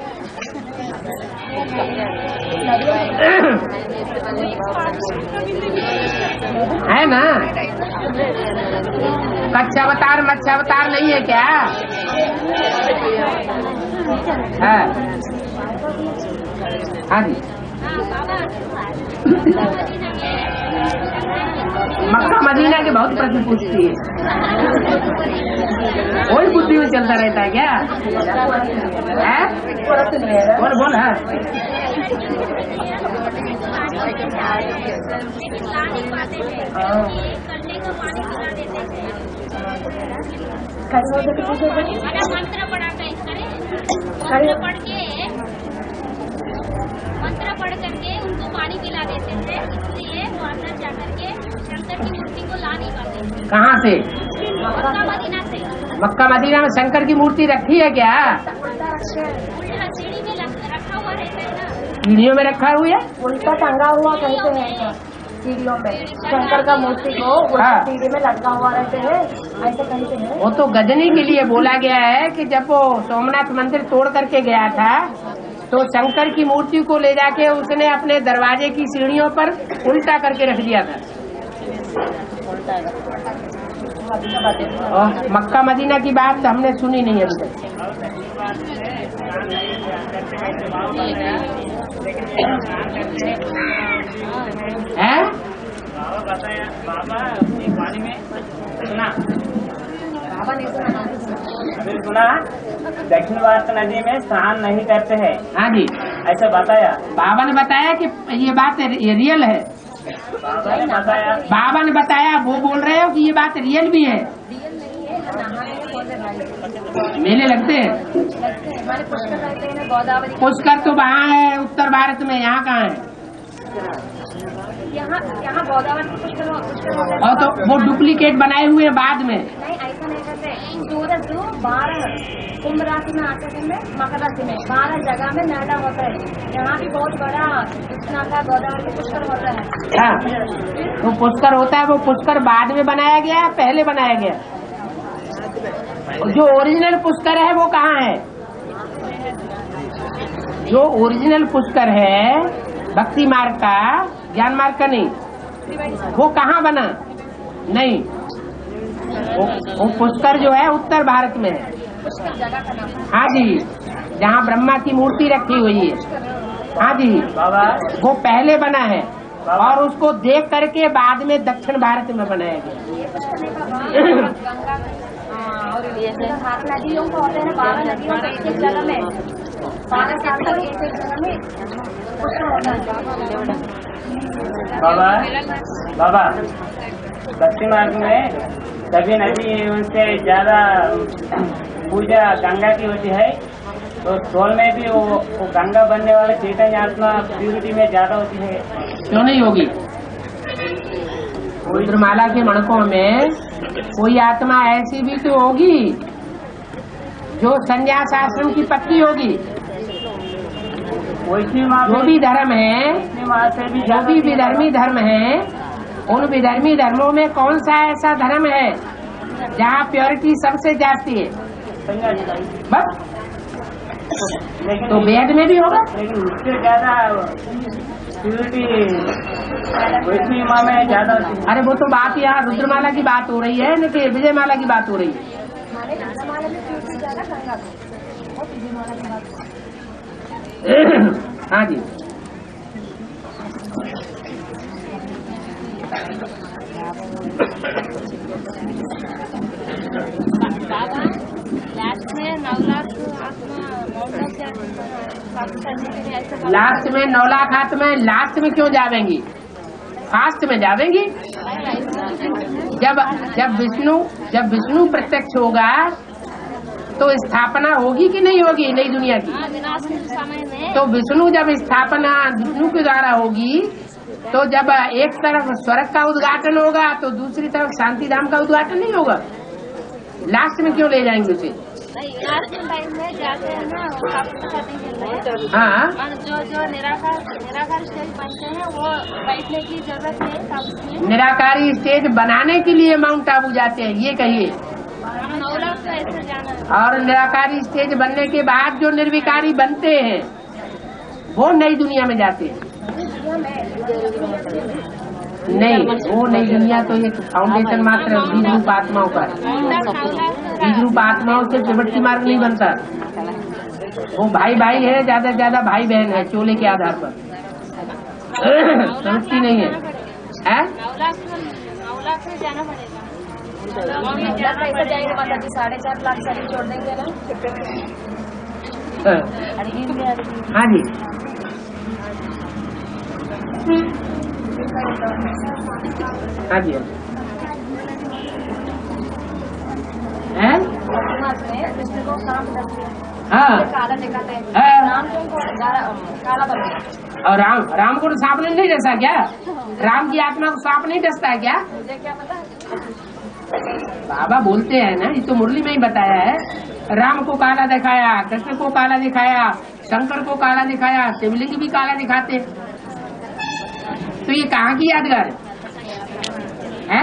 है ना? कच्छावतार मच्छावतार नहीं है क्या? है। हाँ जी। मक्का मदीना के बहुत प्रश्न पूछती है, वही बुद्धि में चलता रहता है क्या? है? बोल बोल। है मंत्र पढ़ करके उनको पानी पिला देते थे, इसलिए वो अंदर जाकर के शंकर की मूर्ति को ला नहीं पाते। कहाँ से? मक्का मदीना से। मक्का मदीना में शंकर की मूर्ति रखी है क्या? उल्टा सीढ़ी में रखा हुआ रहता है ना। सीढ़ियों में रखा हुआ है? उल्टा टंगा हुआ कहते हैं सीढ़ियों में, शंकर का मूर्ति को उल्टा सीढ़ी में लटका हुआ रहते हैं, ऐसे कहते हैं। वो तो गजनी के लिए बोला गया है कि जब वो सोमनाथ मंदिर तोड़ करके गया था तो शंकर की मूर्ति को ले जाके उसने अपने दरवाजे की सीढ़ियों पर उल्टा करके रख दिया था। और मक्का मदीना की बात हमने सुनी नहीं अभी तक। है? बाबा पानी में सुना, अभी सुना दक्षिण भारत नदी में स्नान नहीं करते हैं। हाँ जी, ऐसा बताया बाबा ने बताया कि ये बात ये रियल है। बाबा ने बताया, बाबा ने बताया, वो बोल रहे हो कि ये बात रियल भी है? मेले लगते हैं? पुष्कर तो वहाँ है उत्तर भारत में, यहाँ कहाँ है? यहाँ गोदावरी पुष्कर और तो वो डुप्लीकेट बनाए हुए हैं बाद में। नहीं, ऐसा नहीं करते। सूरज 12 कुंभ राशि में आते हैं, मकर राशि में 12 जगह में निर्णय होता है। यहाँ भी बहुत बड़ा कृष्णा का गोदावरी पुष्कर होता है। हाँ, वो पुष्कर होता है, वो पुष्कर बाद में बनाया गया, पहले बनाया गया। जो ओरिजिनल पुष्कर है वो कहाँ है? जो ओरिजिनल पुष्कर है भक्ति मार्ग का, ज्ञान मार्ग का नहीं, वो कहाँ बना? नहीं, वो पुष्कर जो है उत्तर भारत में है। हाँ जी, जहाँ ब्रह्मा की मूर्ति रखी हुई है। हाँ जी बाबा वो पहले बना है और उसको देख करके बाद में दक्षिण भारत में बनाया गया। नदियों को होते हैं 12 नदियों को एक जगह में 12 साल तक एक जगह में पुष्कर होता है। बाबा दक्षिण मार्ग में सभी नदी उनसे ज्यादा पूजा गंगा की होती है, तो सोल में भी वो गंगा बनने वाले चैतन्य आत्मा प्यूरिटी में ज्यादा होती है। क्यों नहीं होगी? रुद्रमाला के मणकों में कोई आत्मा ऐसी भी तो होगी जो संन्यास आश्रम की पत्नी होगी। जो भी धर्म है, जो भी विधर्मी धर्म है, उन विधर्मी धर्मों में कौन सा ऐसा धर्म है जहाँ प्योरिटी सबसे जाती है? बस तो वेद में भी होगा, लेकिन उससे ज्यादा प्यूरिटी वैष्णवी माँ में ज्यादा होती है। अरे वो तो बात यहाँ रुद्रमाला की बात हो रही है न कि विजयमाला की बात हो रही है। हाँ जी, लास्ट में 9 लाख लास्ट में 9 लाख आत्मा लास्ट में क्यों जावेंगी? फास्ट में जावेंगी। जब विष्णु प्रत्यक्ष होगा तो स्थापना होगी कि नहीं होगी नई दुनिया की? विनाश के समय में तो विष्णु जब स्थापना विष्णु के द्वारा होगी तो जब एक तरफ स्वर्ग का उद्घाटन होगा तो दूसरी तरफ शांति धाम का उद्घाटन नहीं होगा। लास्ट में क्यों ले जाएंगे उसे? विनाश के टाइम में जाते हैं ना, हाँ, जो निराकार स्टेज बनते हैं वो बैठने की जरूरत है। निराकारी स्टेज बनाने के लिए माउंट आबू जाते हैं, ये कहिए। 9 लाख तो ऐसे जाना। और निराकारी स्टेज बनने के बाद जो निर्विकारी बनते हैं वो नई दुनिया में जाते हैं। नहीं, वो नहीं, दुनिया तो ये फाउंडेशन मात्र बीज रूप आत्माओं का है। बीज रूप आत्माओं से प्रवृत्ति मार्ग नहीं बनता। वो भाई भाई है, ज्यादा से ज्यादा भाई बहन है चोले के आधार पर, प्रवृत्ति नहीं है। 9 लाख से जाना पड़ेगा। कैसे जाएंगे माता जी? 4.5 लाख सारी छोड़ देंगे ना? हाँ जी, हाँ जी, है कृष्ण को काम करते हैं, हाँ, काला दिखाते हैं, हाँ। राम को काला बन गया। और राम को तो सांप ने नहीं डसा क्या? राम की आत्मा को सांप नहीं डसता है क्या? मुझे क्या पता? बाबा बोलते हैं ना, ये तो मुरली में ही बताया है। राम को काला दिखाया, कृष्ण को काला दिखाया, शंकर को काला दिखाया, शिवलिंग भी काला दिखाते। तो ये कहाँ की यादगार है?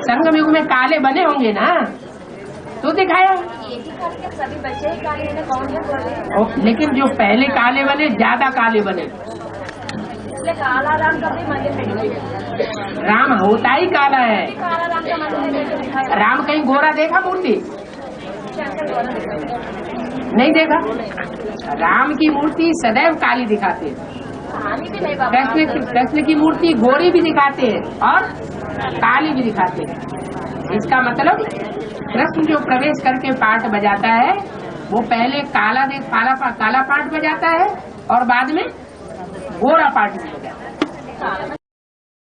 संगम युग में काले बने होंगे ना, तो दिखाया। एक ही करके सभी बच्चे ही काले हैं, कौन है बोले? लेकिन जो पहले काले बने ज्यादा काले बने। इसलिए काला राम का भी मंदिर है। राम होता ही काला है। काला राम का मंदिर है, दिखाया। राम कहीं गोरा देखा मूर्ति? नहीं देखा। राम की मूर्ति सदैव काली दिखाते हैं। कहानी भी नहीं बाबा। कृष्ण की मूर्ति गोरी भी दिखाते हैं और काली भी दिखाते हैं। इसका मतलब कृष्ण जो प्रवेश करके पाठ बजाता है वो पहले काला पाठ बजाता है और बाद में गोरा पाठ भी बजाता है।